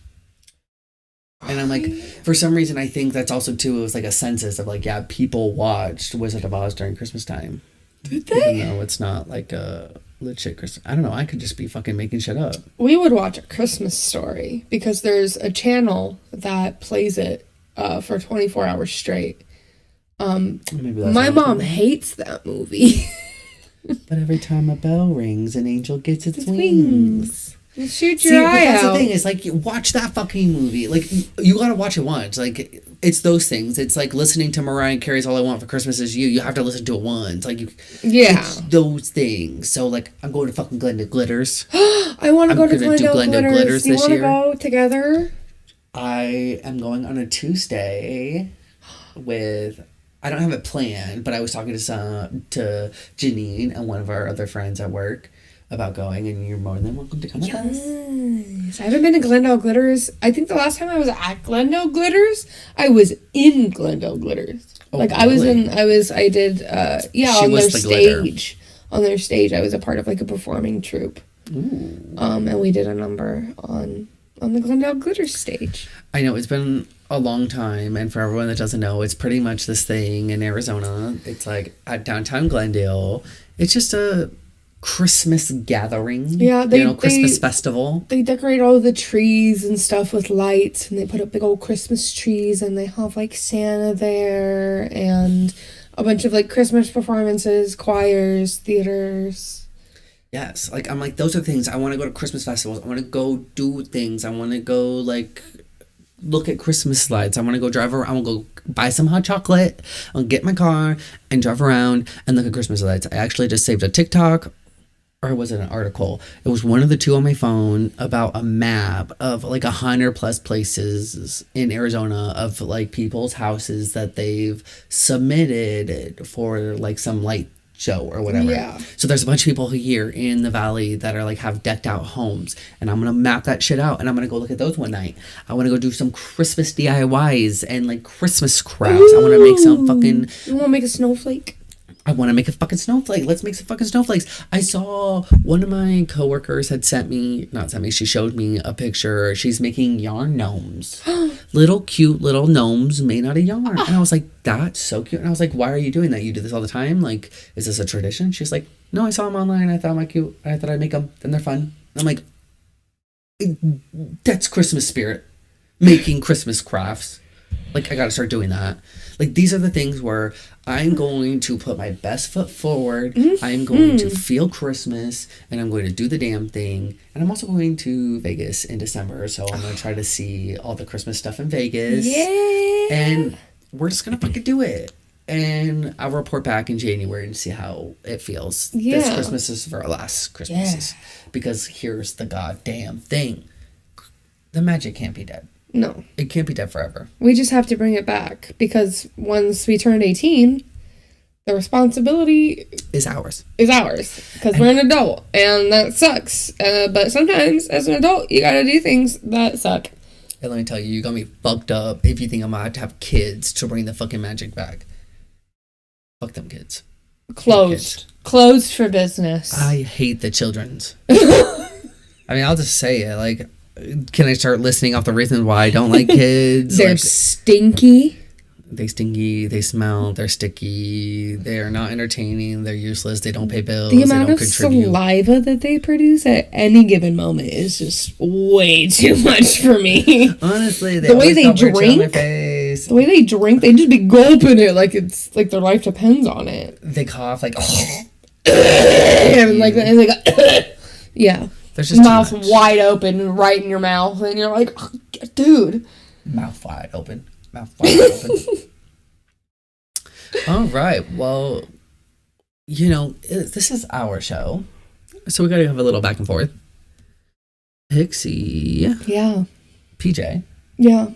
And I'm like, for some reason, I think that's also too. It was like a census of like, yeah, people watched Wizard of Oz during Christmas time. Did they? Even though it's not like a legit Christmas. I don't know. I could just be fucking making shit up. We would watch A Christmas Story because there's a channel that plays it for 24 hours straight. Maybe that's My what mom I'm hates that movie. But every time a bell rings, an angel gets its wings. Shoot See, your but eye that's out. the thing. It's like, you watch that fucking movie. Like, you gotta watch it once. Like, it's those things. It's like listening to Mariah Carey's All I Want for Christmas Is You. You have to listen to it once. Like, Yeah. it's those things. So, like, I'm going to fucking Glendale Glitters. I want to go to gonna do Glendale Glendale Glitters. Glitters Do you this want to year. go together? I am going on a Tuesday with... I don't have it planned, but I was talking to Janine and one of our other friends at work about going, and you're more than welcome to come with us. Yes. I haven't been to Glendale Glitters. I think the last time I was at Glendale Glitters, I was in Glendale Glitters. Oh, like really? I did She on was their the glitter. stage. On their stage, I was a part of like a performing troupe. Ooh. And we did a number on the Glendale Glitters stage. I know it's been a long time, and for everyone that doesn't know, it's pretty much this thing in Arizona. It's like at downtown Glendale. It's just a Christmas gathering. Yeah, Christmas festival. They decorate all the trees and stuff with lights, and they put up big old Christmas trees, and they have like Santa there, and a bunch of like Christmas performances, choirs, theaters. Yes, like I'm like those are things I want to go to Christmas festivals. I want to go do things. I want to go like look at Christmas lights. I want to go drive around. I want to go buy some hot chocolate. I'll get my car and drive around and look at Christmas lights. I actually just saved a TikTok, or was it an article? It was one of the two on my phone about a map of like 100+ places in Arizona of like people's houses that they've submitted for like some light show or whatever. Yeah. So there's a bunch of people here in the valley that are like have decked out homes, and I'm gonna map that shit out and I'm gonna go look at those one night. I want to go do some Christmas DIYs and like Christmas crafts. I want to make some fucking. You want to make a snowflake? I want to make a fucking snowflake. Let's make some fucking snowflakes. I saw one of my coworkers had she showed me a picture. She's making yarn gnomes. Little cute little gnomes made out of yarn. And I was like, that's so cute. And I was like, why are you doing that? You do this all the time? Like, is this a tradition? She's like, no, I saw them online. I thought them cute. I thought I'd make them. Then they're fun. I'm like, that's Christmas spirit. Making Christmas crafts. Like, I gotta start doing that. Like, these are the things where I'm going to put my best foot forward. I'm going to feel Christmas, and I'm going to do the damn thing. And I'm also going to Vegas in December, so I'm going to try to see all the Christmas stuff in Vegas. Yeah. And we're just going to fucking do it. And I'll report back in January and see how it feels. This Yeah. Christmas is for our last Christmases. Because here's the goddamn thing. The magic can't be dead. No. It can't be dead forever. We just have to bring it back because once we turn 18, the responsibility Is ours. is ours because we're an adult and that sucks. But sometimes as an adult, you gotta do things that suck. And let me tell you, you're gonna be fucked up if you think I'm about to have kids to bring the fucking magic back. Fuck them kids. Closed. Closed for business. I hate the children's. I mean, I'll just say it. Like, can I start listing off the reasons why I don't like kids? They're Like, stinky. they stinky, they smell, they're sticky, they are not entertaining, they're useless, they don't pay bills, The they amount don't of contribute. saliva that they produce at any given moment is just way too much for me. Honestly, The way always they got weird shit on their drink, face. The way they drink, they just be gulping it like it's like their life depends on it. They cough like, And like, yeah. there's just Mouth too much. wide open right in your mouth. And you're like, dude. Mouth wide open. Mouth wide open. All right. Well, this is our show. So we got to have a little back and forth. Pixie, Yeah. PJ, Yeah.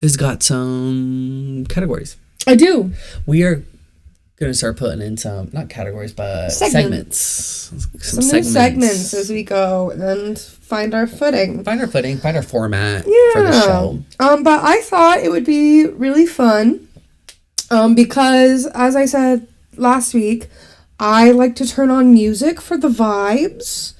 has got some categories. I do. We are going to start putting in some, not categories, but segments. Some new segments as we go and find our footing. Find our footing, find our format Yeah. for the show. But I thought it would be really fun. Because as I said last week, I like to turn on music for the vibes.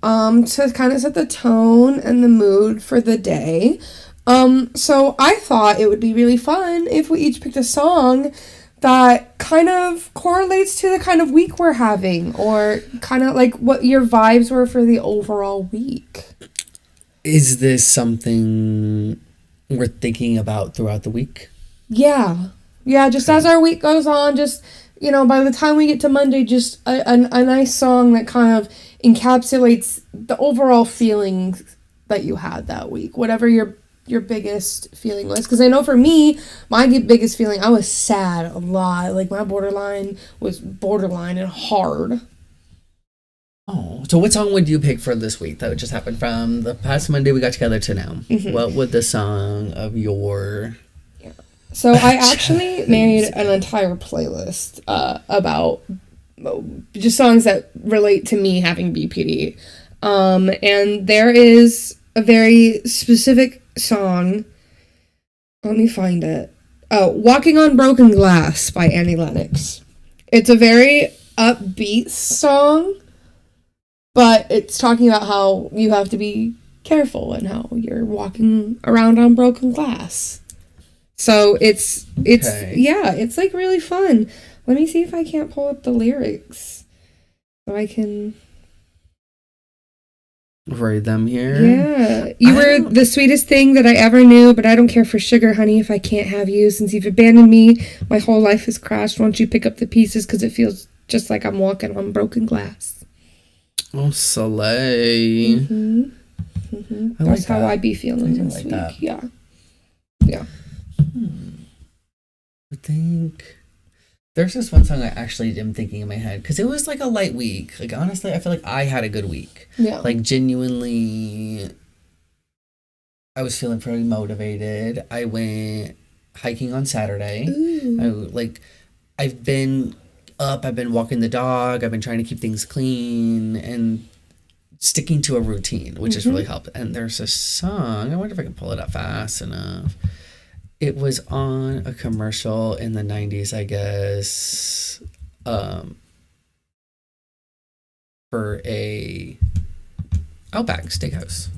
To kind of set the tone and the mood for the day. So I thought it would be really fun if we each picked a song that kind of correlates to the kind of week we're having, or kind of like what your vibes were for the overall week. Is this something we're thinking about throughout the week? Yeah. Yeah, just as our week goes on, just, by the time we get to Monday, just a nice song that kind of encapsulates the overall feelings that you had that week, whatever your biggest feeling was. Because I know for me, my biggest feeling, I was sad a lot. Like, my borderline was borderline and hard. Oh, so what song would you pick for this week that just happened from the past Monday we got together to now? Mm-hmm. What would the song of your... So I actually made an entire playlist about just songs that relate to me having BPD. And there is a very specific song. Let me find it. Oh, Walking on Broken Glass by Annie Lennox. It's a very upbeat song, but it's talking about how you have to be careful and how you're walking around on broken glass. So it's Okay. yeah, it's like really fun. Let me see if I can't pull up the lyrics so I can Read them here. Yeah. You were the sweetest thing that I ever knew, but I don't care for sugar, honey, if I can't have you. Since you've abandoned me, my whole life has crashed. Won't you pick up the pieces? Because it feels just like I'm walking on broken glass. Oh, Soleil. Mm-hmm. Mm-hmm. That's how I be feeling this like week. that. Yeah. Yeah. I think there's this one song I actually am thinking in my head because it was like a light week. Like, honestly, I feel like I had a good week. Yeah. Like, genuinely, I was feeling pretty motivated. I went hiking on Saturday. I've been up, I've been walking the dog, I've been trying to keep things clean and sticking to a routine, which has really helped. And there's a song, I wonder if I can pull it up fast enough. It was on a commercial in the 90s, I guess, for a Outback Steakhouse.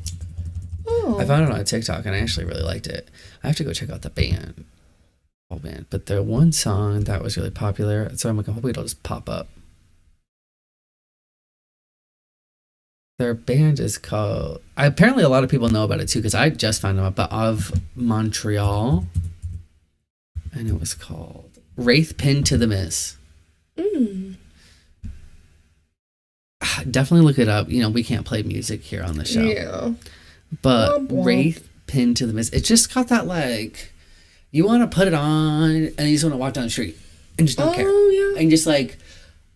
Oh. I found it on TikTok and I actually really liked it. I have to go check out the band. Oh man, but the one song that was really popular, so I'm like, hopefully it'll just pop up. Their band is called, apparently a lot of people know about it too, because I just found them out, but of Montreal. And it was called Wraith Pinned to the Miss. Definitely look it up. You know, we can't play music here on the show. Yeah. But Wraith Pinned to the Miss, it just got that like, you want to put it on and you just want to walk down the street and just don't care. Yeah. And just like,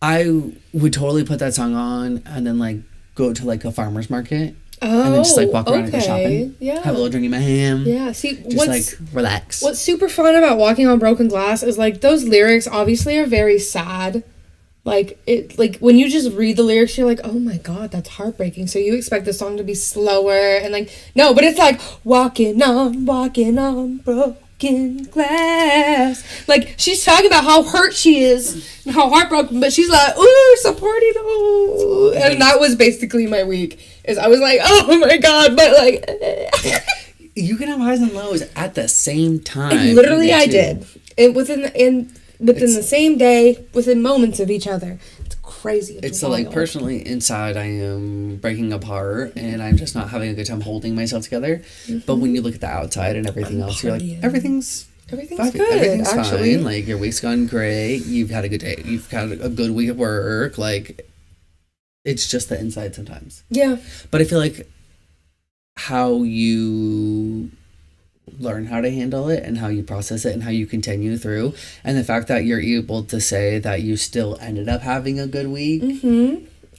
I would totally put that song on and then like go to like a farmer's market and then just like walk around and go shopping. Yeah. Have a little drink in my hand. Yeah. See, just like relax. What's super fun about Walking on Broken Glass is like those lyrics obviously are very sad. Like it, like when you just read the lyrics, you're like, oh my god, that's heartbreaking. So you expect the song to be slower and like no, but it's like walking on broken glass. Like she's talking about how hurt she is and how heartbroken, but she's like, ooh, supporting, ooh. And that was basically my week. Is I was like, oh my god, but like you can have highs and lows at the same time. And literally, I did. And within the same day, within moments of each other. It's crazy. It's so like personally inside I am breaking apart and I'm just not having a good time holding myself together. But when you look at the outside and everything else, you're like, everything's good. Everything's actually fine. Like your week's gone great. You've had a good day. You've had a good week at work. Like it's just the inside sometimes. Yeah. But I feel like how you learn how to handle it and how you process it and how you continue through and the fact that you're able to say that you still ended up having a good week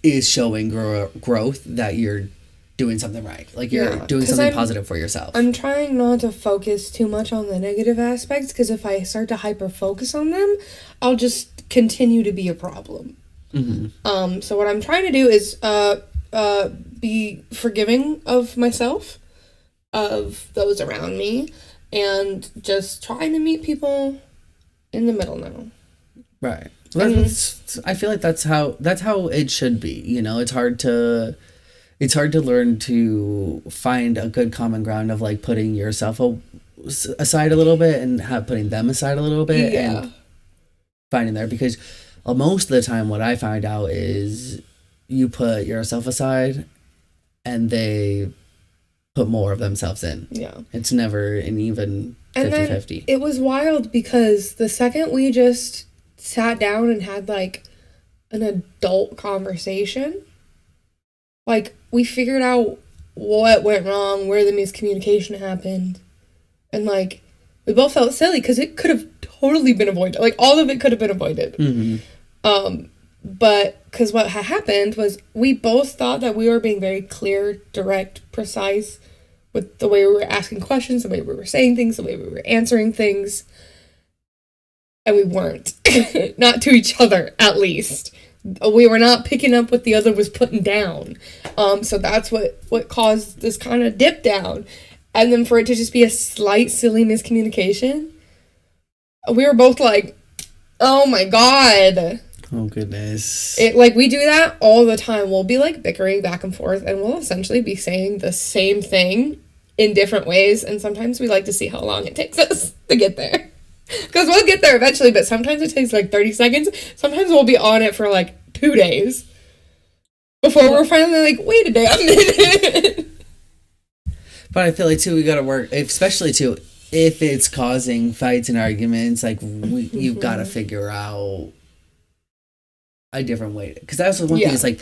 is showing growth that you're doing something right, like you're doing something positive for yourself. I'm trying not to focus too much on the negative aspects because if I start to hyper focus on them, I'll just continue to be a problem. So what I'm trying to do is be forgiving of myself, of those around me, and just trying to meet people in the middle now. Right. I feel like that's how it should be. You know, it's hard to learn to find a good common ground of like putting yourself aside a little bit and putting them aside a little bit and finding there, because most of the time what I find out is you put yourself aside and they put more of themselves in. Yeah. It's never an even 50-50. It was wild because the second we just sat down and had like an adult conversation, like we figured out what went wrong, where the miscommunication happened, and like we both felt silly because it could have totally been avoided. Like all of it could have been avoided. But because what had happened was we both thought that we were being very clear, direct, precise with the way we were asking questions, the way we were saying things, the way we were answering things. And we weren't. Not to each other, at least. We were not picking up what the other was putting down. So that's what caused this kind of dip down. And then for it to just be a slight, silly miscommunication, we were both like, oh my god. Oh, goodness. We do that all the time. We'll be, like, bickering back and forth, and we'll essentially be saying the same thing in different ways, and sometimes we like to see how long it takes us to get there. Because we'll get there eventually, but sometimes it takes, like, 30 seconds. Sometimes we'll be on it for, like, 2 days. before we're finally like, wait a damn minute. But I feel like too, we gotta work, especially too, if it's causing fights and arguments. Like you've got to figure out a different way. Because that's the one thing. Is like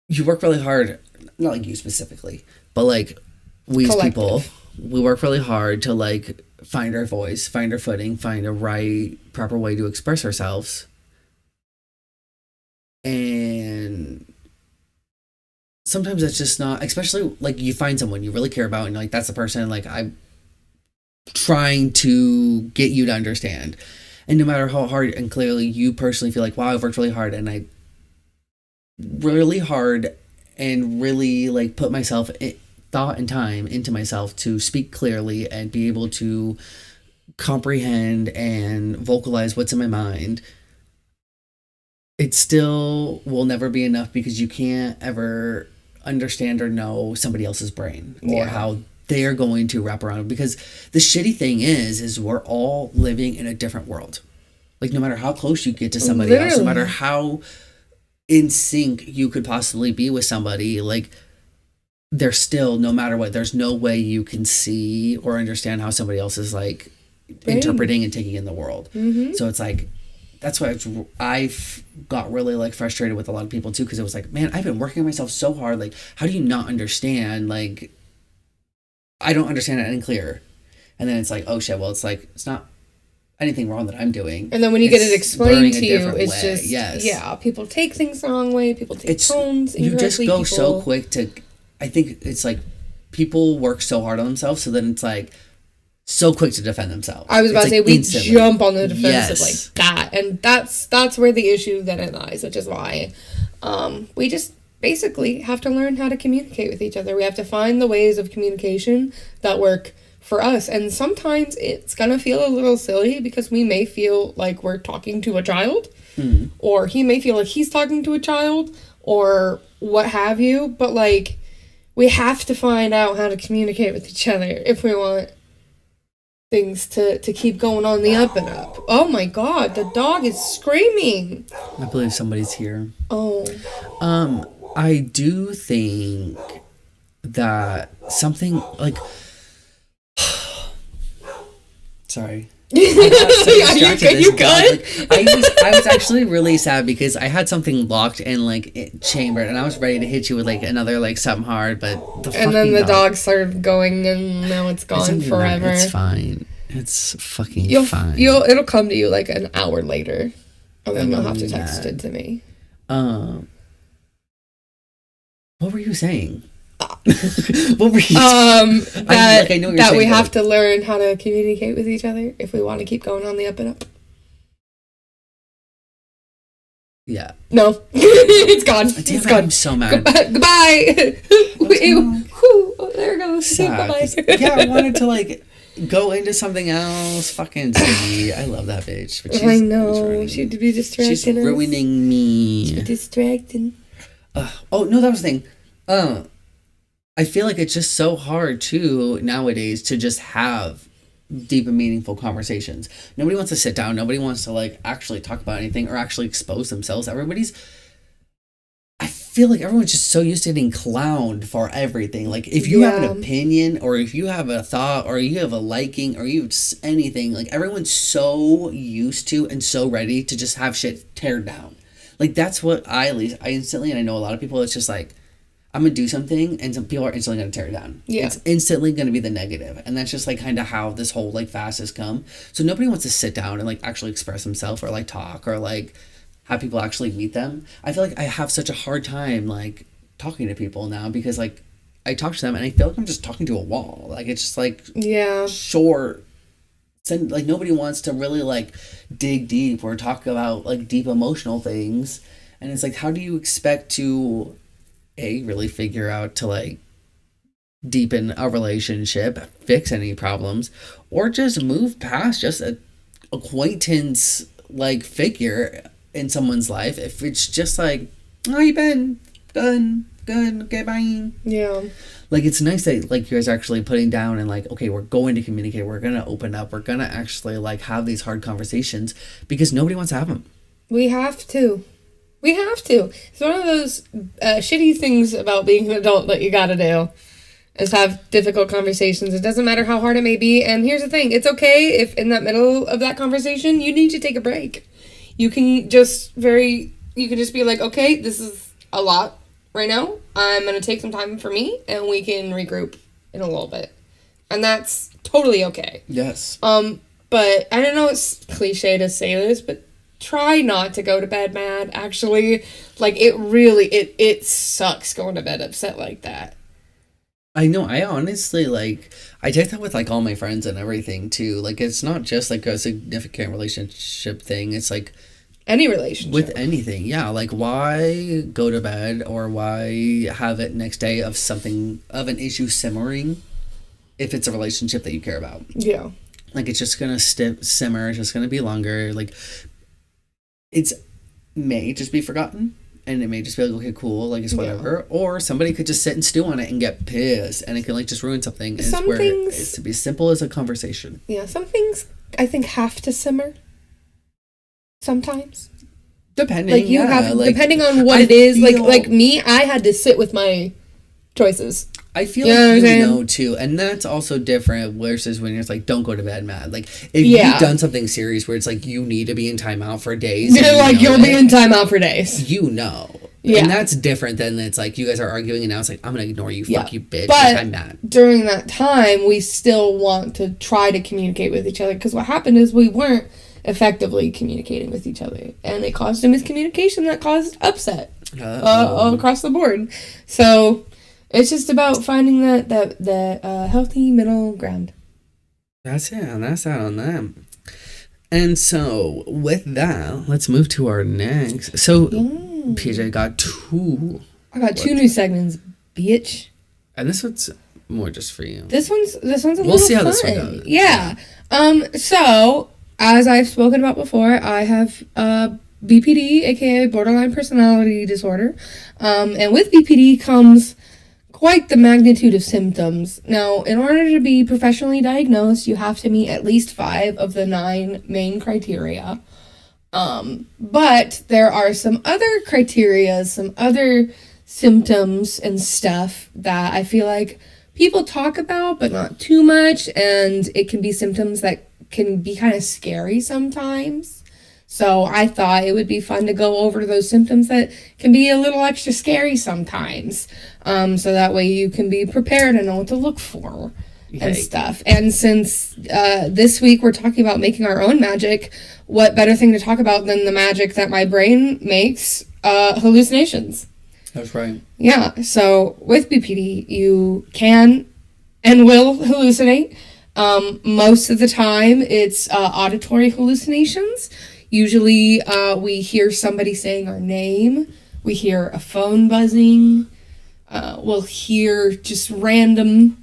you work really hard. Not like you specifically, but like we as people, we work really hard to like find our voice, find our footing, find a right, proper way to express ourselves. And sometimes it's just not, especially like you find someone you really care about and like that's the person like I'm trying to get you to understand. And no matter how hard and clearly you personally feel like, wow, I've worked really hard and I really hard and really like put myself thought and time into myself to speak clearly and be able to comprehend and vocalize what's in my mind, it still will never be enough because you can't ever understand or know somebody else's brain or how they're going to wrap around it. Because the shitty thing is we're all living in a different world. Like no matter how close you get to somebody else, no matter how in sync you could possibly be with somebody, like there's still, no matter what, there's no way you can see or understand how somebody else is like interpreting and taking in the world. So it's like, that's why I've got really like frustrated with a lot of people too, because it was like, man, I've been working on myself so hard. Like, how do you not understand? Like, I don't understand it any clearer. And then it's like, oh shit, well, it's like, it's not anything wrong that I'm doing. And then when you get it explained to you, it's just, yeah, people take things the wrong way. People take tones incorrectly. You just go so quick to, I think it's like, people work so hard on themselves, so then it's like, so quick to defend themselves. I was about to say, we instantly jump on the defensive like that. And that's where the issue then it lies, which is why we just basically have to learn how to communicate with each other. We have to find the ways of communication that work for us. And sometimes it's going to feel a little silly because we may feel like we're talking to a child, or he may feel like he's talking to a child, or what have you. But like, we have to find out how to communicate with each other if we want things to keep going on the up and up. Oh my god, the dog is screaming. I believe somebody's here. Oh. I do think that something like sorry. I got so distracted. You good? Like, I was actually really sad because I had something locked and like chambered, and I was ready to hit you with like another like something hard, but and then the dog started going, and now it's gone forever. It's fine. It's fucking fine. It'll come to you like an hour later, and then you'll have to text it to me. What were you saying? What were you that we have to learn how to communicate with each other if we want to keep going on the up and up. Yeah. No. It's gone. Damn, it's gone. I'm so mad. Goodbye. Oh, there it goes. Bye-bye. Yeah, I wanted to like go into something else. Fucking silly. I love that bitch. But I know. She'd be distracting us. She's ruining me. She's distracting. Oh, no, that was the thing. I feel like it's just so hard too nowadays to just have deep and meaningful conversations. Nobody wants to sit down. Nobody wants to like actually talk about anything or actually expose themselves. I feel like everyone's just so used to getting clowned for everything. Like if you have an opinion or if you have a thought or you have a liking or you have anything, like everyone's so used to and so ready to just have shit teared down. Like that's what I instantly, and I know a lot of people, it's just like, I'm going to do something and some people are instantly going to tear it down. Yeah. It's instantly going to be the negative. And that's just like kind of how this whole like fast has come. So nobody wants to sit down and like actually express themselves or like talk or like have people actually meet them. I feel like I have such a hard time like talking to people now because like I talk to them and I feel like I'm just talking to a wall. Like it's just like short. Like nobody wants to really like dig deep or talk about like deep emotional things. And it's like, how do you expect to really figure out to like deepen a relationship, fix any problems, or just move past just a acquaintance like figure in someone's life if it's just like, oh, you been good, okay, bye. Yeah, like it's nice that like you guys are actually putting down and like, okay, we're going to communicate, we're gonna open up, we're gonna actually like have these hard conversations because nobody wants to have them. We have to. We have to. It's one of those shitty things about being an adult that you gotta do. Is have difficult conversations. It doesn't matter how hard it may be. And here's the thing. It's okay if in that middle of that conversation, you need to take a break. You can just be like, okay, this is a lot right now. I'm going to take some time for me and we can regroup in a little bit. And that's totally okay. Yes. But I don't know, it's cliche to say this, but try not to go to bed mad, actually. Like, it sucks going to bed upset like that. I know, I honestly, like, I take that with, like, all my friends and everything, too. Like, it's not just, like, a significant relationship thing. It's, like... Any relationship. With anything, yeah. Like, why go to bed or why have it next day of an issue simmering if it's a relationship that you care about? Yeah. Like, it's just gonna simmer. It's just gonna be longer. Like, it's may just be forgotten. And it may just be like, okay, cool, like, it's whatever. Yeah. Or somebody could just sit and stew on it and get pissed. And it can, like, just ruin something. And some things... It's to be simple as a conversation. Yeah, some things, I think, have to simmer. Sometimes. Depending, like, you have, like, depending on what it is. Like me, I had to sit with my choices. I feel like you know, too. And that's also different versus when it's like, don't go to bed mad. Like, if you've done something serious where it's like, you need to be in timeout for days. You'll be in timeout for days. You know. Yeah. And that's different than it's like, you guys are arguing and now it's like, I'm going to ignore you. Fuck you, bitch. But I'm mad. During that time, we still want to try to communicate with each other. Because what happened is we weren't effectively communicating with each other. And it caused a miscommunication that caused upset all across the board. So... It's just about finding that healthy middle ground. That's it. That's that on them. And so, with that, let's move to our next. So, PJ got two. I got two new segments, bitch. And this one's more just for you. This one's a little fun. We'll see how this one goes. Yeah. So, as I've spoken about before, I have BPD, aka borderline personality disorder. And with BPD comes quite the magnitude of symptoms. Now, in order to be professionally diagnosed, you have to meet at least 5 of the 9 main criteria. But there are some other criteria, some other symptoms and stuff that I feel like people talk about, but not too much, and it can be symptoms that can be kind of scary sometimes. So I thought it would be fun to go over those symptoms that can be a little extra scary sometimes. So that way you can be prepared and know what to look for and stuff. And since this week we're talking about making our own magic, what better thing to talk about than the magic that my brain makes? Hallucinations. That's right. Yeah. So with BPD, you can and will hallucinate. Most of the time it's auditory hallucinations. Usually, we hear somebody saying our name. We hear a phone buzzing. We'll hear just randomness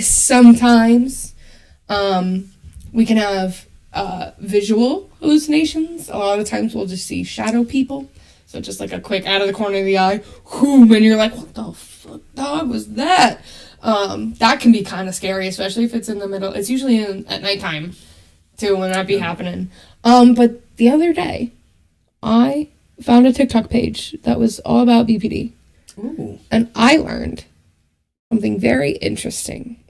sometimes. We can have visual hallucinations. A lot of times we'll just see shadow people. So just like a quick out of the corner of the eye, whoom, and you're like, what the fuck dog was that? That can be kind of scary, especially if it's in the middle. It's usually at nighttime, too, when that be happening. But the other day, I found a TikTok page that was all about BPD. Ooh. And I learned something very interesting.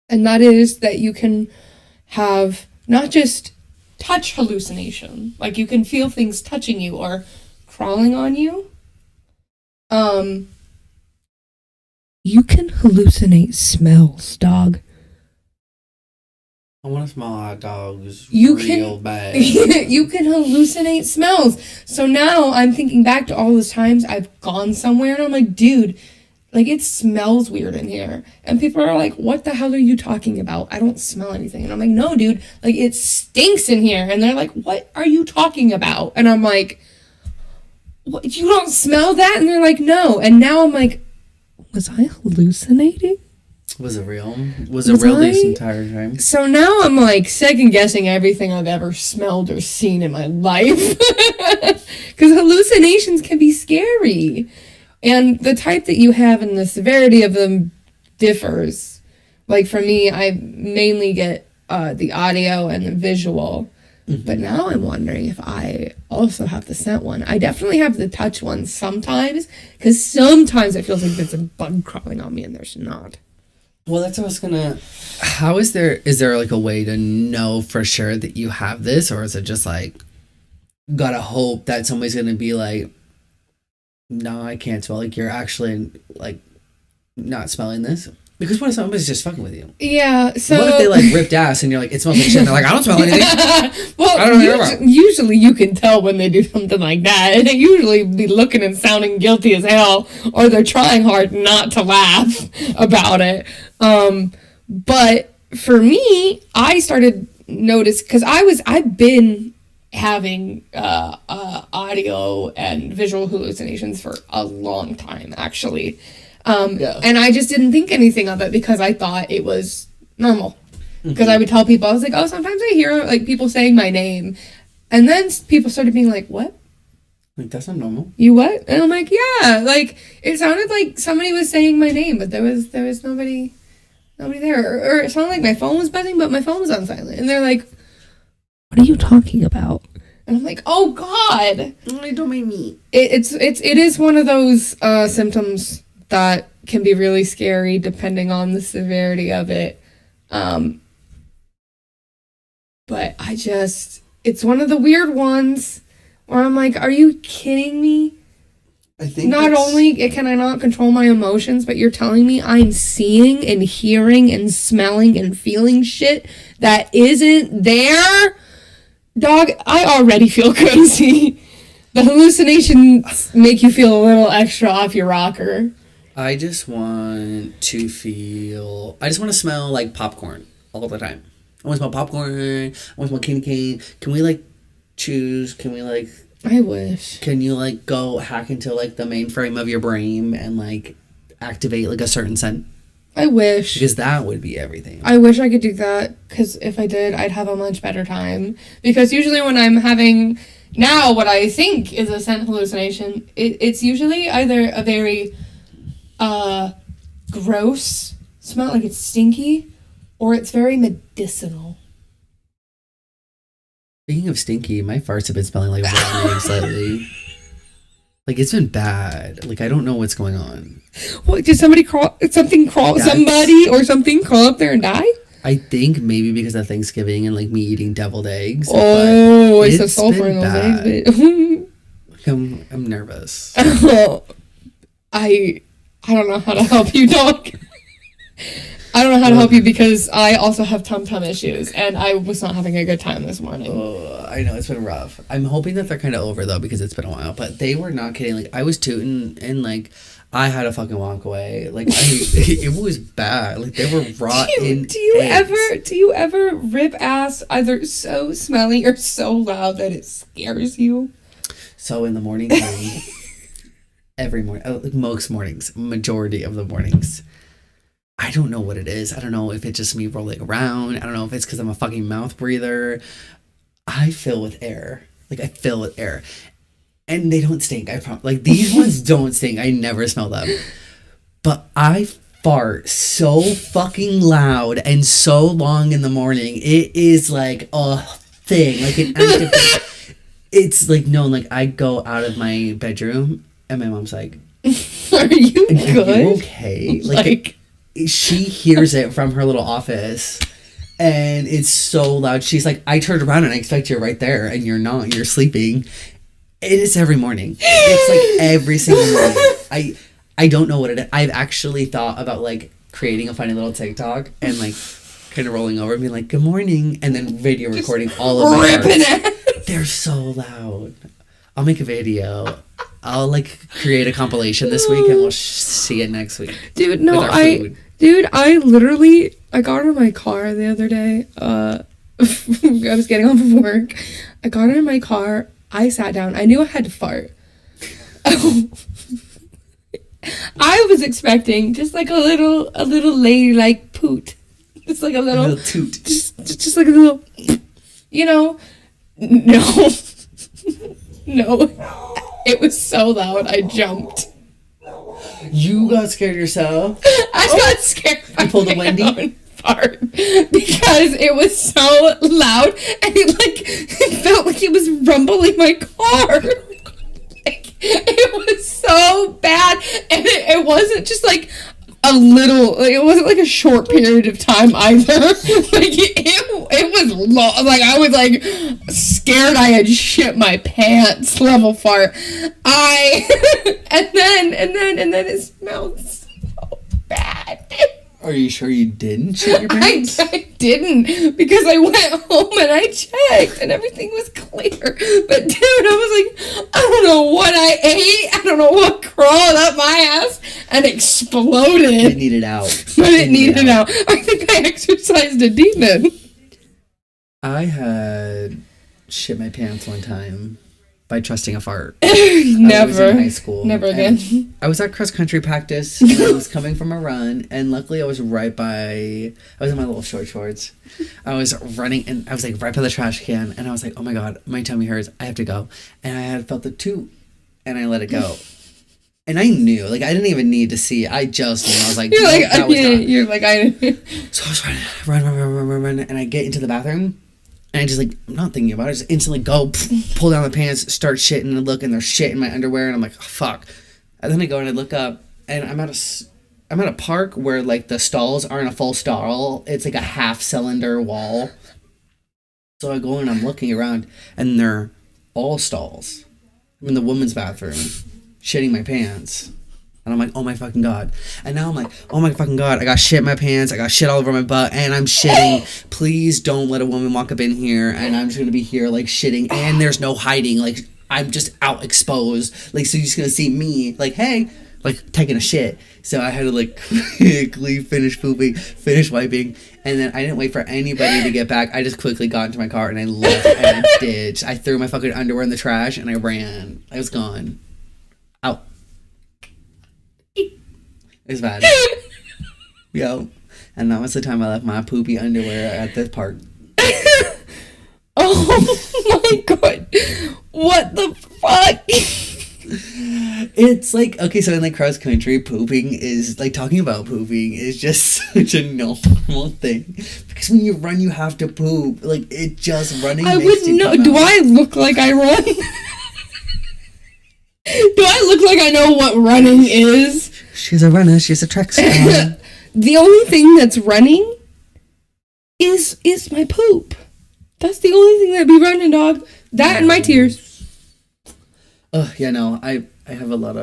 And that is that you can have not just touch hallucination, like you can feel things touching you or crawling on you. You can hallucinate smells, dog. I want to smell hot dogs bad. You can hallucinate smells. So now I'm thinking back to all those times I've gone somewhere and I'm like, dude, like it smells weird in here. And people are like, what the hell are you talking about? I don't smell anything. And I'm like, no, dude, like it stinks in here. And they're like, what are you talking about? And I'm like, what, you don't smell that? And they're like, no. And now I'm like, was I hallucinating? Was it real? Was it real this entire time? So now I'm like second guessing everything I've ever smelled or seen in my life. Because hallucinations can be scary. And the type that you have and the severity of them differs. Like for me, I mainly get the audio and the visual. But now I'm wondering if I also have the scent one. I definitely have the touch one sometimes, because sometimes it feels like there's a bug crawling on me and there's not. Well, that's what I was gonna. How is there like a way to know for sure that you have this, or is it just like gotta hope that somebody's gonna be like, no, I can't smell. Like you're actually like not smelling this. Because what if somebody's just fucking with you? Yeah, so... What if they, like, ripped ass and you're like, it smells like shit, and they're like, I don't smell anything. Well, I don't know usually you can tell when they do something like that. And they usually be looking and sounding guilty as hell, or they're trying hard not to laugh about it. But for me, I started notice, because I've been having audio and visual hallucinations for a long time, actually. And I just didn't think anything of it because I thought it was normal. Because I would tell people, I was like, oh, sometimes I hear like people saying my name. And then people started being like, what? Like, that's not normal. You what? And I'm like, yeah. Like, it sounded like somebody was saying my name, but there was nobody there. Or it sounded like my phone was buzzing, but my phone was on silent. And they're like, what are you talking about? And I'm like, oh, God. Don't make me. It is one of those symptoms that can be really scary depending on the severity of it. But it's one of the weird ones where I'm like, are you kidding me? I think not only can I not control my emotions, but you're telling me I'm seeing and hearing and smelling and feeling shit that isn't there? Dog, I already feel crazy. The hallucinations make you feel a little extra off your rocker. I just want to smell like popcorn all the time. I want to smell popcorn. I want to smell candy cane. Can we like choose? Can we like... I wish. Can you like go hack into like the mainframe of your brain and like activate like a certain scent? I wish. Because that would be everything. I wish I could do that, because if I did, I'd have a much better time. Because usually when I'm having now what I think is a scent hallucination, it's usually either a very gross smell, like it's stinky, or it's very medicinal. Speaking of stinky, my farts have been smelling like rotten eggs lately. Like, it's been bad. Like, I don't know what's going on. What, did somebody crawl up there and die? I think maybe because of Thanksgiving and, like, me eating deviled eggs. Oh, it's the sulfur in those eggs. Like, I'm nervous. I don't know how to help you, dog. I don't know how to help you because I also have tum-tum issues, and I was not having a good time this morning. I know, it's been rough. I'm hoping that they're kind of over, though, because it's been a while. But they were not kidding. Like, I was tooting, and, like, I had to fucking walk away. Like, it was bad. Like, they were rotten. Do you ever rip ass either so smelly or so loud that it scares you? So, in the morning time, every morning, like most mornings, majority of the mornings, I don't know what it is. I don't know if it's just me rolling around. I don't know if it's because I'm a fucking mouth breather. I fill with air. Like, I fill with air. And they don't stink. I promise. Like, these ones don't stink. I never smell them. But I fart so fucking loud and so long in the morning. It is like a thing. Like an active thing. It's like, no, like, I go out of my bedroom and my mom's like, Are you good? Are you okay? Like she hears it from her little office and it's so loud. She's like, I turned around and I expect you're right there and you're not. You're sleeping. It is every morning. It's like every single morning. I don't know what it is. I've actually thought about like creating a funny little TikTok and like kind of rolling over and being like, good morning, and then video recording all of my farts. They're so loud. I'll make a video. I'll like create a compilation this week and we'll see it next week. Dude, no, I got in my car the other day. I was getting home from work. I got in my car. I sat down. I knew I had to fart. I was expecting just like a little ladylike poot. Just like a little toot. Just like a little, you know. No. No. It was so loud, I jumped. You got scared yourself? I got scared. You pulled a Wendy? part because it was so loud and it felt like it was rumbling my car. It was so bad, and it wasn't just like a little. It wasn't like a short period of time either. It was long. Like I was like scared I had shit my pants level fart. And then it smelled so bad. Are you sure you didn't shit your pants? I didn't, because I went home and I checked and everything was clear. But dude, I was like, I don't know what I ate. I don't know what crawled up my ass and exploded. It needed out. But it needed out. I think I exercised a demon. I had shit my pants one time by trusting a fart. Never. I was in high school. Never again. I was at cross country practice, and I was coming from a run, and luckily I was in my little short shorts. I was running, and I was like right by the trash can, and I was like, oh my god, my tummy hurts, I have to go. And I had felt the toot, and I let it go. And I knew, like, I didn't even need to see. I just knew. I was like, you're like, that was done. You're like, I. So I was run, and I get into the bathroom. And I just, like, I'm not thinking about it. I just instantly go, pull down the pants, start shitting, and look, and there's shit in my underwear. And I'm like, oh, fuck. And then I go and I look up, and I'm at a park where, like, the stalls aren't a full stall. It's, like, a half-cylinder wall. So I go and I'm looking around, and they're all stalls. I'm in the women's bathroom, shitting my pants. And I'm like, oh my fucking god. And now I'm like, oh my fucking god, I got shit in my pants, I got shit all over my butt, and I'm shitting. Please don't let a woman walk up in here, and I'm just gonna be here, like, shitting, and there's no hiding, like, I'm just out exposed. Like, so you're just gonna see me, like, hey, like, taking a shit. So I had to, like, quickly finish pooping, finish wiping, and then I didn't wait for anybody to get back. I just quickly got into my car, and I left, and I ditched. I threw my fucking underwear in the trash, and I ran. I was gone. Out. It's bad. Yo. And that was the time I left my poopy underwear at the park. Oh my god. What the fuck? It's like, okay, so in like cross country, pooping is, like, talking about pooping is just such a normal thing. Because when you run, you have to poop. Like, it just running. I wouldn't know. Do I look like I run? Do I look like I know what running is? She's a runner. She's a track star. The only thing that's running is my poop. That's the only thing that'd be running, dog. That and my tears. Oh, yeah, no. We have a lot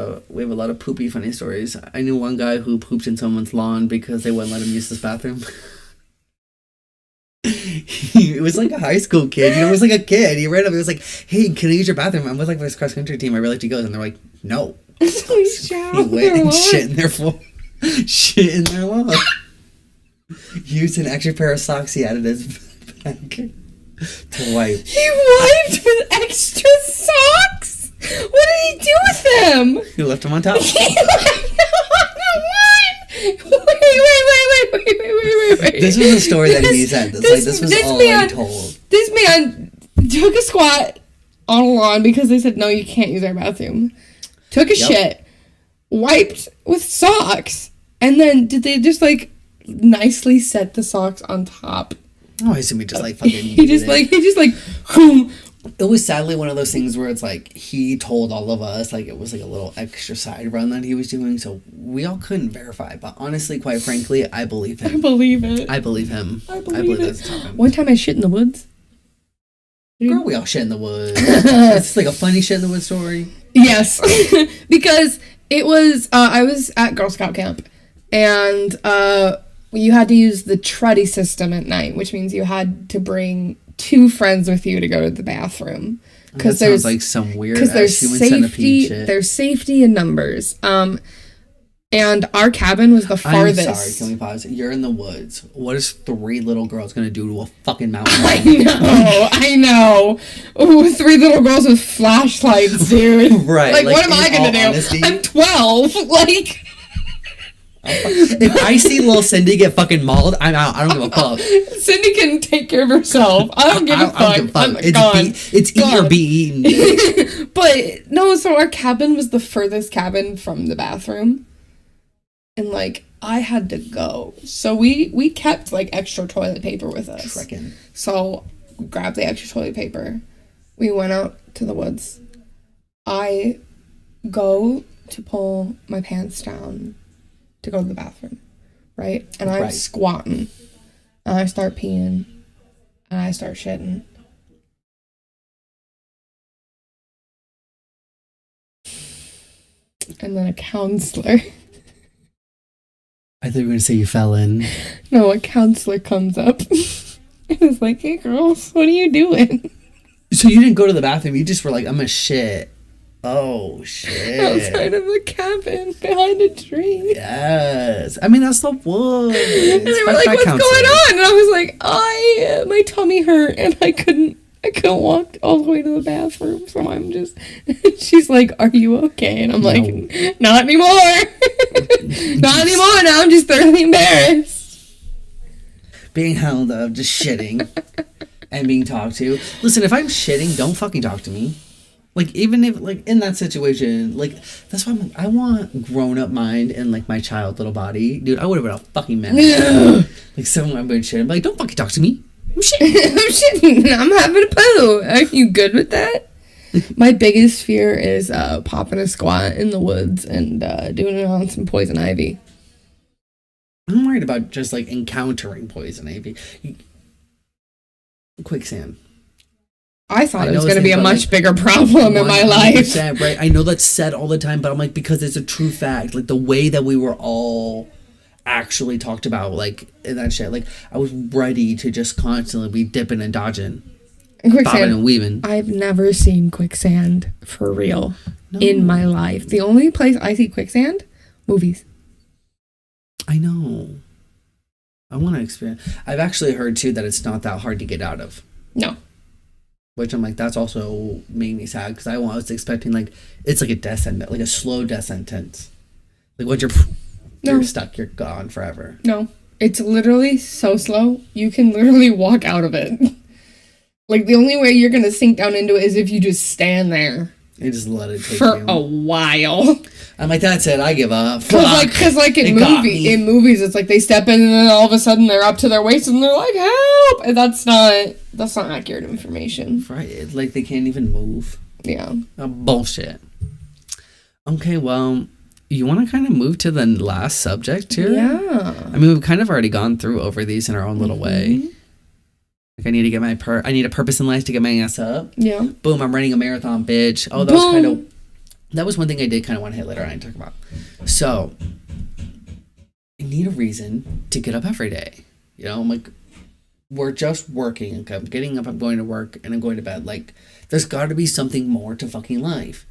of poopy funny stories. I knew one guy who pooped in someone's lawn because they wouldn't let him use his bathroom. It was like a high school kid, you know, it was like a kid. He ran up, he was like, hey, can I use your bathroom? I'm with like this cross country team, I really like to go. And they're like, no. He went and shit in their lawn. He used an extra pair of socks he had in his bag to wipe. He wiped with extra socks? What did he do with them? He left them on top. He left them on the lawn. Wait. This was a story that he said. This was all I told. This man took a squat on a lawn because they said, no, you can't use our bathroom. Took a shit, wiped with socks, and then did they just, like, nicely set the socks on top? Oh, I assume he just, like, fucking he just whoom. It was sadly one of those things where it's like he told all of us, like, it was like a little extra side run that he was doing, so we all couldn't verify. But honestly, quite frankly, I believe him. I believe it. I believe him. I believe it. That's happened. One time I shit in the woods. Girl, we all shit in the woods. It's like a funny shit in the woods story. Yes, because it was I was at Girl Scout camp, and you had to use the truddy system at night, which means you had to bring 2 friends with you to go to the bathroom, because there's like some weird there's safety. There's safety in numbers. And our cabin was the farthest. I'm sorry, can we pause? You're in the woods. What is 3 little girls gonna do to a fucking mountain? I know. Ooh, 3 little girls with flashlights, dude. Right. Like what am I gonna do? Honesty, I'm 12. Like. If I see little Cindy get fucking mauled, I'm out. I don't give a fuck. Cindy can take care of herself. I don't give a fuck. I don't give a fuck. It's eat or be eaten. But no, so our cabin was the furthest cabin from the bathroom. And like I had to go. So we kept like extra toilet paper with us. Trekking. So grabbed the extra toilet paper. We went out to the woods. I go to pull my pants down to go to the bathroom, right? And I'm Right. squatting. And I start peeing. And I start shitting. And then a counselor. I thought you were going to say you fell in. No, a counselor comes up. And is like, hey girls, what are you doing? So you didn't go to the bathroom. You just were like, I'm a shit. Oh, shit. Outside of the cabin behind a tree. Yes. I mean, that's the woods. And they were like, what's going on? And I was like, my tummy hurt and I couldn't walk all the way to the bathroom. So I'm just, she's like, are you okay? And I'm like, not anymore. Not anymore. Now I'm just thoroughly embarrassed. Being held up, just shitting and being talked to. Listen, if I'm shitting, don't fucking talk to me. Like, even if, like, in that situation, like, that's why I'm like, I want grown-up mind in, like, my child little body. Dude, I would have been a fucking menace. Like, someone I'm going to shit. I'm like, don't fucking talk to me. I'm shitting. I'm shitting. I'm having a poo. Are you good with that? My biggest fear is popping a squat in the woods and doing it on some poison ivy. I'm worried about just, like, encountering poison ivy. Quicksand. I thought I it was know going to be a it's much bigger problem in my life. 100%, right? I know that's said all the time, but I'm like, because it's a true fact. Like, the way that we were all actually talked about, like, in that shit. Like, I was ready to just constantly be dipping and dodging. Bobbing and weaving. I've never seen quicksand for real in my life. The only place I see quicksand, movies. I know. I want to experience. I've actually heard, too, that it's not that hard to get out of. No. Which I'm like, that's also made me sad because I was expecting, like, it's like a death sentence, like a slow death sentence. Like, once you're stuck, you're gone forever. No. It's literally so slow, you can literally walk out of it. Like, the only way you're going to sink down into it is if you just stand there. And just let it take for you. a while. I'm like, that's it, I give up. Because like in movies, it's like they step in and then all of a sudden they're up to their waist and they're like, help! And that's not accurate information. Right, like they can't even move. Yeah. Bullshit. Okay, well, you want to kind of move to the last subject here? Yeah. I mean, we've kind of already gone through over these in our own little way. Like, I need to get I need a purpose in life to get my ass up. Yeah. Boom, I'm running a marathon, bitch. Oh, that was one thing I did kind of want to hit later on and talk about. So, I need a reason to get up every day. You know, I'm like, we're just working. I'm getting up, I'm going to work, and I'm going to bed. Like, there's got to be something more to fucking life.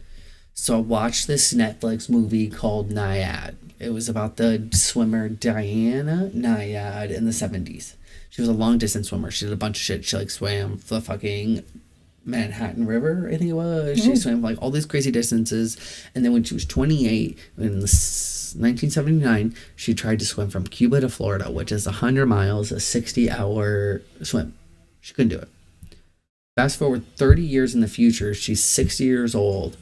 So I watched this Netflix movie called Nyad. It was about the swimmer Diana Nyad in the 70s. She was a long distance swimmer. She did a bunch of shit. She like swam the fucking Manhattan River, I think it was. She swam like all these crazy distances. And then when she was 28, in 1979, she tried to swim from Cuba to Florida, which is 100 miles, a 60-hour swim. She couldn't do it. Fast forward 30 years in the future, she's 60 years old.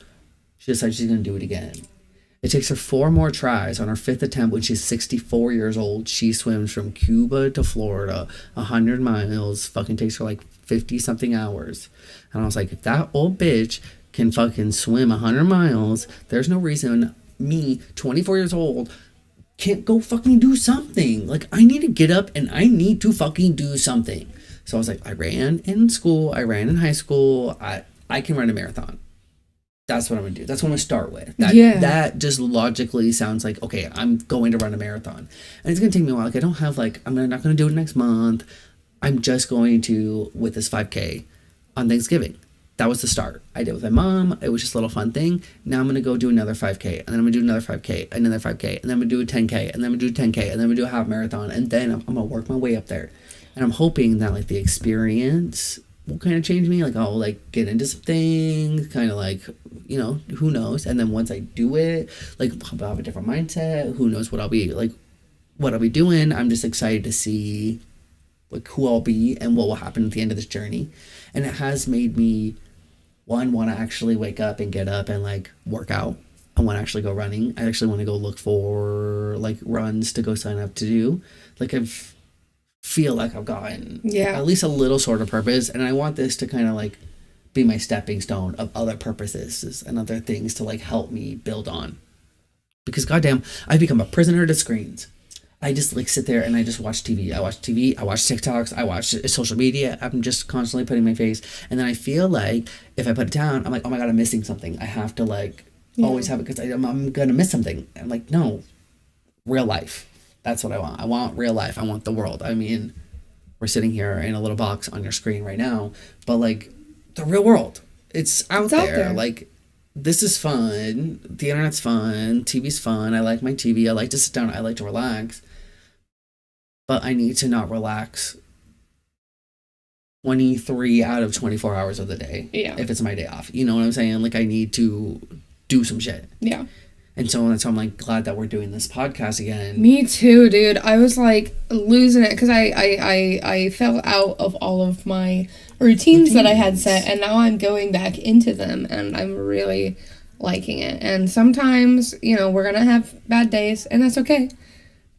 She decides she's going to do it again. It takes her 4 more tries. On her 5th attempt, when she's 64 years old, she swims from Cuba to Florida, 100 miles, fucking takes her like 50-something hours. And I was like, if that old bitch can fucking swim 100 miles, there's no reason me, 24 years old, can't go fucking do something. Like, I need to get up and I need to fucking do something. So I was like, I ran in school, I ran in high school, I can run a marathon. That's what I'm going to do. That's what I'm going to start with. That just logically sounds like, okay, I'm going to run a marathon. And it's going to take me a while. Like, I don't have, like, I'm not going to do it next month. I'm just going to, with this 5K on Thanksgiving. That was the start. I did it with my mom. It was just a little fun thing. Now I'm going to go do another 5K. And then I'm going to do another 5K, another 5K. And then I'm going to do a 10K. And then I'm going to do a 10K. And then I'm going to do a half marathon. And then I'm going to work my way up there. And I'm hoping that, like, the experience will kind of change me. Like, I'll like get into some things, kind of like, you know, who knows. And then once I do it, like, I'll have a different mindset. Who knows what I'll be like, what I'll be doing. I'm just excited to see like who I'll be and what will happen at the end of this journey. And it has made me want to actually wake up and get up and like work out I want to actually go running. I actually want to go look for like runs to go sign up to do. Like feel like I've gotten at least a little sort of purpose, and I want this to kind of like be my stepping stone of other purposes and other things to like help me build on. Because goddamn, I've become a prisoner to screens. I just like sit there and I just watch TV. I watch TV, I watch TikToks, I watch social media. I'm just constantly putting my face. And then I feel like if I put it down, I'm like, oh my God, I'm missing something. I have to like always have it because I'm going to miss something. I'm like, no, real life. That's what I want. I want real life. I want the world. I mean, we're sitting here in a little box on your screen right now, but like the real world, it's out there. Like, this is fun. The internet's fun. TV's fun. I like my TV. I like to sit down. I like to relax. But I need to not relax 23 out of 24 hours of the day. Yeah. If it's my day off. You know what I'm saying? Like, I need to do some shit. Yeah. And so that's why I'm like glad that we're doing this podcast again. Me too, dude. I was like losing it because I fell out of all of my routines that I had set, and now I'm going back into them, and I'm really liking it. And sometimes, you know, we're gonna have bad days, and that's okay.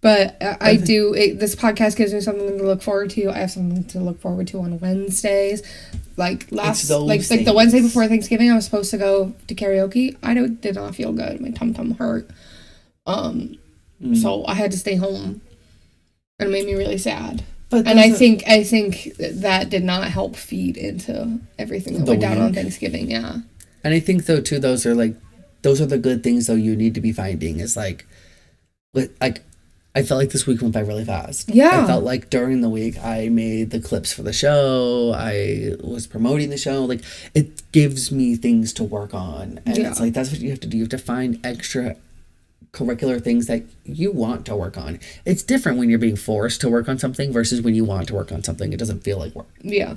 But this podcast gives me something to look forward to. I have something to look forward to on Wednesdays. Like the Wednesday before Thanksgiving, I was supposed to go to karaoke. I did not feel good. My tum hurt. So I had to stay home, and it made me really sad. And I think that did not help feed into everything that went down on Thanksgiving. Yeah. And I think though too, those are the good things though you need to be finding is like I felt like this week went by really fast. Yeah. I felt like during the week I made the clips for the show. I was promoting the show. Like, it gives me things to work on. And it's like, that's what you have to do. You have to find extra curricular things that you want to work on. It's different when you're being forced to work on something versus when you want to work on something. It doesn't feel like work. Yeah.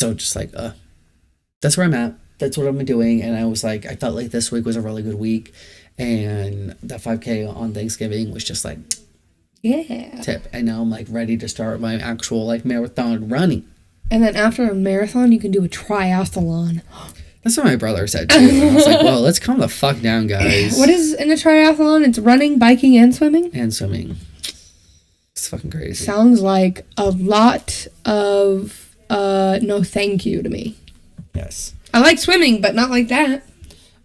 So just like, that's where I'm at. That's what I'm doing. And I was like, I felt like this week was a really good week. And that 5K on Thanksgiving was just like, tip. And now I'm like ready to start my actual like marathon running. And then after a marathon, you can do a triathlon. That's what my brother said too. And I was like, well, let's calm the fuck down, guys. What is in a triathlon? It's running, biking, and swimming? And swimming. It's fucking crazy. Sounds like a lot of no thank you to me. Yes. I like swimming, but not like that.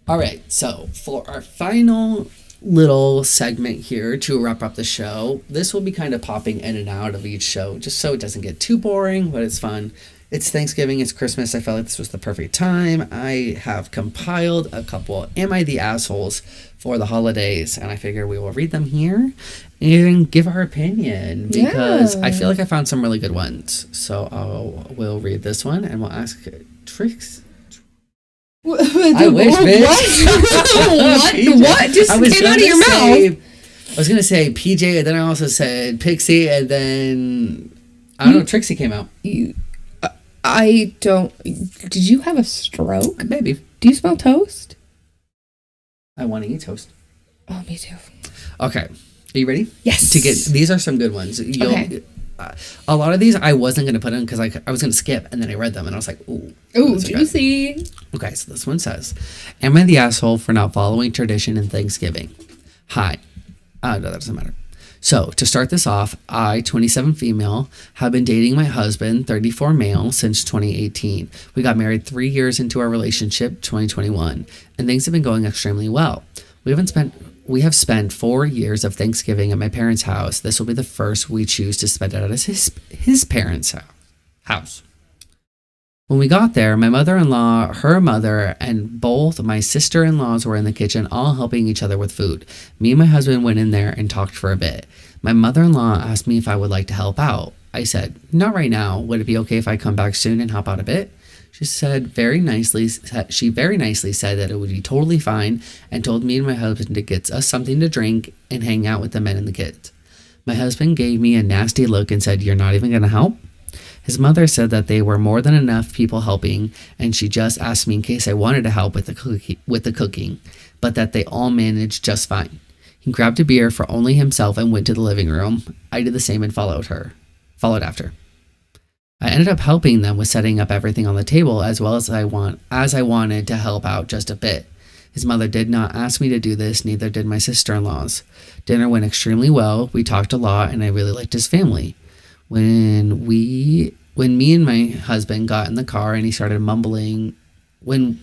All right. So for our final little segment here to wrap up the show, this will be kind of popping in and out of each show just so it doesn't get too boring, but it's fun. It's Thanksgiving, it's Christmas. I felt like this was the perfect time. I have compiled a couple Am I the Assholes for the holidays, and I figure we will read them here and give our opinion because I feel like I found some really good ones. So we'll read this one and we'll ask Trix. I wish, bitch. What just came out of your mouth? I was gonna say PJ, and then I also said Pixie, and then I don't know. Trixie came out. I don't. Did you have a stroke? Maybe. Do you smell toast? I want to eat toast. Oh, me too. Okay, are you ready? Yes. These are some good ones. Okay. A lot of these I wasn't going to put in because I was going to skip, and then I read them, and I was like, ooh, juicy. Okay, so this one says, am I the asshole for not following tradition in Thanksgiving? Hi. No, that doesn't matter. So, to start this off, I, 27 female, have been dating my husband, 34 male, since 2018. We got married 3 years into our relationship, 2021, and things have been going extremely well. We have spent 4 years of Thanksgiving at my parents' house. This will be the first we choose to spend it at his parents' house. When we got there, my mother-in-law, her mother, and both my sister-in-laws were in the kitchen, all helping each other with food. Me and my husband went in there and talked for a bit. My mother-in-law asked me if I would like to help out. I said, not right now. Would it be okay if I come back soon and help out a bit? She very nicely said that it would be totally fine and told me and my husband to get us something to drink and hang out with the men and the kids. My husband gave me a nasty look and said, you're not even going to help? His mother said that they were more than enough people helping, and she just asked me in case I wanted to help with the cooking, but that they all managed just fine. He grabbed a beer for only himself and went to the living room. I did the same and followed after. I ended up helping them with setting up everything on the table as well as I wanted to help out just a bit. His mother did not ask me to do this, neither did my sister-in-laws. Dinner went extremely well. We talked a lot, and I really liked his family. When me and my husband got in the car and he started mumbling, when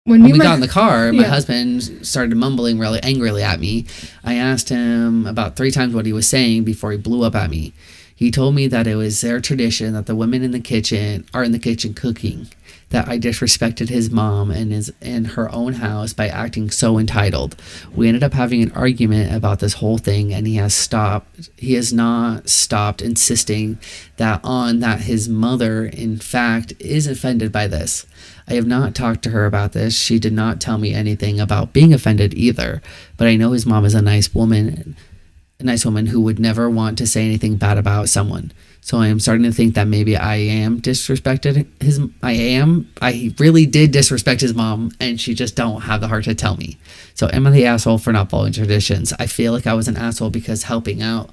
we got in the car, my husband started mumbling really angrily at me. I asked him about 3 times what he was saying before he blew up at me. He told me that it was their tradition that the women in the kitchen are in the kitchen cooking, that I disrespected his mom and her own house by acting so entitled. We ended up having an argument about this whole thing, and he has not stopped insisting that his mother, in fact, is offended by this. I have not talked to her about this. She did not tell me anything about being offended either, but I know his mom is a nice woman who would never want to say anything bad about someone. So I am starting to think that maybe I really did disrespect his mom, and she just don't have the heart to tell me. So am I the asshole for not following traditions? I feel like I was an asshole because helping out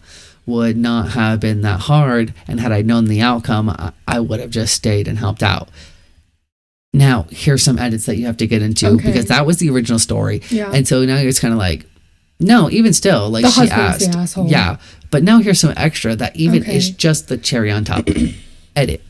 would not have been that hard, and had I known the outcome, I would have just stayed and helped out. Now, here's some edits that you have to get into, because that was the original story. Yeah. And so now it's kind of like, no, even still, like, she asked. The asshole. Yeah. But now here's some extra that even is just the cherry on top. Edit.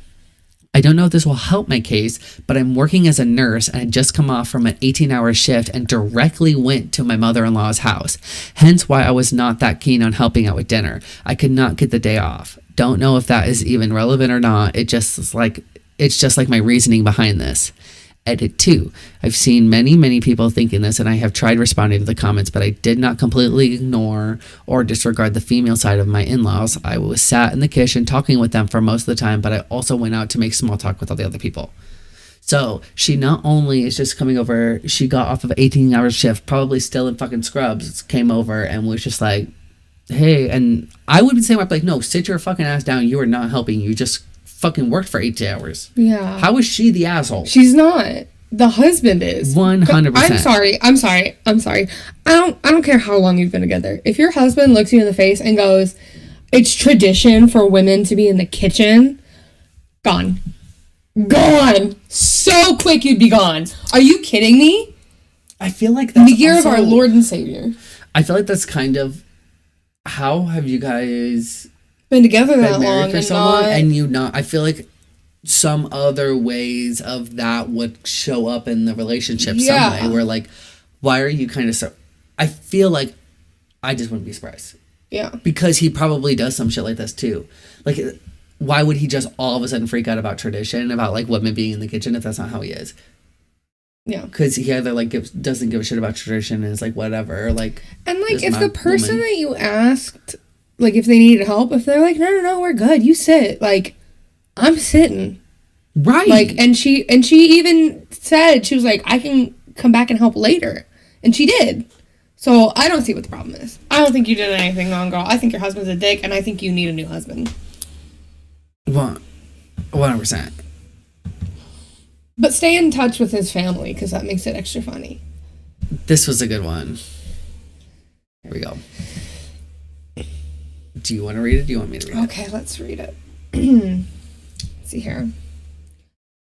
I don't know if this will help my case, but I'm working as a nurse and I just come off from an 18-hour shift and directly went to my mother-in-law's house. Hence why I was not that keen on helping out with dinner. I could not get the day off. Don't know if that is even relevant or not. It's just like my reasoning behind this. Edit 2. I've seen many people thinking this, and I have tried responding to the comments, but I did not completely ignore or disregard the female side of my in-laws. I was sat in the kitchen talking with them for most of the time, but I also went out to make small talk with all the other people. So she not only is just coming over, she got off of an 18-hour shift, probably still in fucking scrubs, came over and was just like, hey, and I would say, like, no, sit your fucking ass down. You are not helping. You just fucking worked for 8 hours. Yeah. How is she the asshole? She's not. The husband is. 100%. I'm sorry. I don't care how long you've been together. If your husband looks you in the face and goes, it's tradition for women to be in the kitchen, gone. So quick you'd be gone. Are you kidding me? I feel like that's the year of our Lord and Savior. I feel like that's kind of, how have you guys been together that long for so long, and you not? I feel like some other ways of that would show up in the relationship some way, where, like, why are you kind of so? I feel like I just wouldn't be surprised. Yeah, because he probably does some shit like this too. Like, why would he just all of a sudden freak out about tradition, about, like, women being in the kitchen, if that's not how he is? Yeah, because he either, like, doesn't give a shit about tradition and is like, whatever, like. And, like, if the person that you asked, like, if they needed help, if they're like, no, we're good, you sit, like, I'm sitting. Right. Like, and she even said, she was like, I can come back and help later. And she did. So I don't see what the problem is. I don't think you did anything wrong, girl. I think your husband's a dick, and I think you need a new husband. 100%. But stay in touch with his family, because that makes it extra funny. This was a good one. Here we go. Do you want to read it? Do you want me to read it? Okay, let's read it. Let's see here.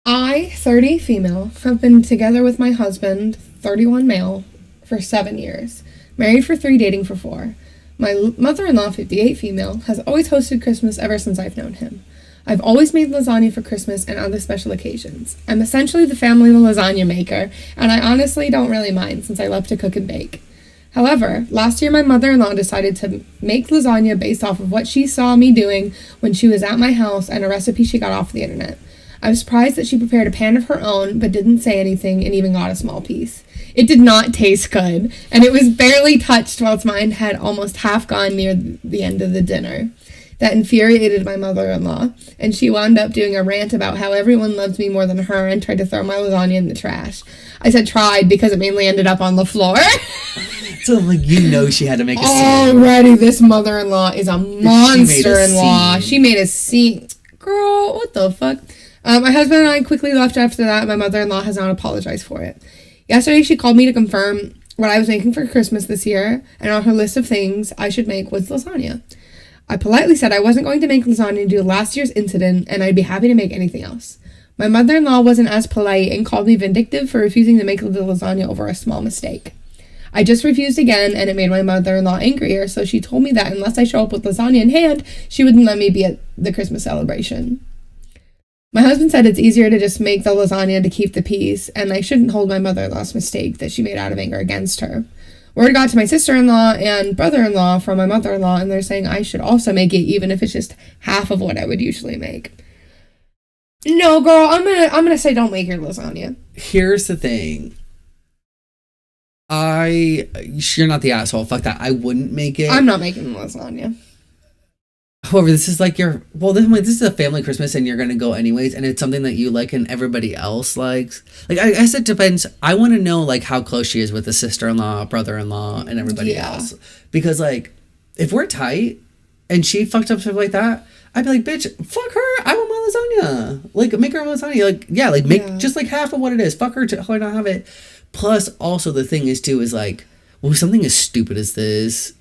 I, 30 female, have been together with my husband, 31 male, for 7 years. Married for 3, dating for 4. My mother-in-law, 58 female, has always hosted Christmas ever since I've known him. I've always made lasagna for Christmas and other special occasions. I'm essentially the family lasagna maker, and I honestly don't really mind since I love to cook and bake. However, last year my mother-in-law decided to make lasagna based off of what she saw me doing when she was at my house and a recipe she got off the internet. I was surprised that she prepared a pan of her own, but didn't say anything and even got a small piece. It did not taste good, and it was barely touched whilst mine had almost half gone near the end of the dinner. That infuriated my mother-in-law, and she wound up doing a rant about how everyone loves me more than her and tried to throw my lasagna in the trash. I said tried because it mainly ended up on the floor. So, like, you know she had to make a scene. Already, this mother-in-law is a monster-in-law. She made a scene. Girl, what the fuck? My husband and I quickly left after that. My mother-in-law has not apologized for it. Yesterday, she called me to confirm what I was making for Christmas this year, and on her list of things I should make was lasagna. I politely said I wasn't going to make lasagna due to last year's incident, and I'd be happy to make anything else. My mother-in-law wasn't as polite and called me vindictive for refusing to make the lasagna over a small mistake. I just refused again, and it made my mother-in-law angrier, so she told me that unless I show up with lasagna in hand, she wouldn't let me be at the Christmas celebration. My husband said it's easier to just make the lasagna to keep the peace, and I shouldn't hold my mother-in-law's mistake that she made out of anger against her. Word got to my sister-in-law and brother-in-law from my mother-in-law, and they're saying I should also make it, even if it's just half of what I would usually make. No, girl, I'm gonna say don't make your lasagna. Here's the thing. You're not the asshole. Fuck that. I wouldn't make it. I'm not making the lasagna. However, this is like this is a family Christmas and you're going to go anyways. And it's something that you like and everybody else likes. Like, I guess it depends. I want to know like how close she is with the sister-in-law, brother-in-law, and everybody else. Because like, if we're tight and she fucked up stuff like that, I'd be like, bitch, fuck her. I want my lasagna. Like, make her lasagna. Like, yeah, like make just like half of what it is. Fuck her to not have it. Plus, also the thing is too is like, well, something as stupid as this,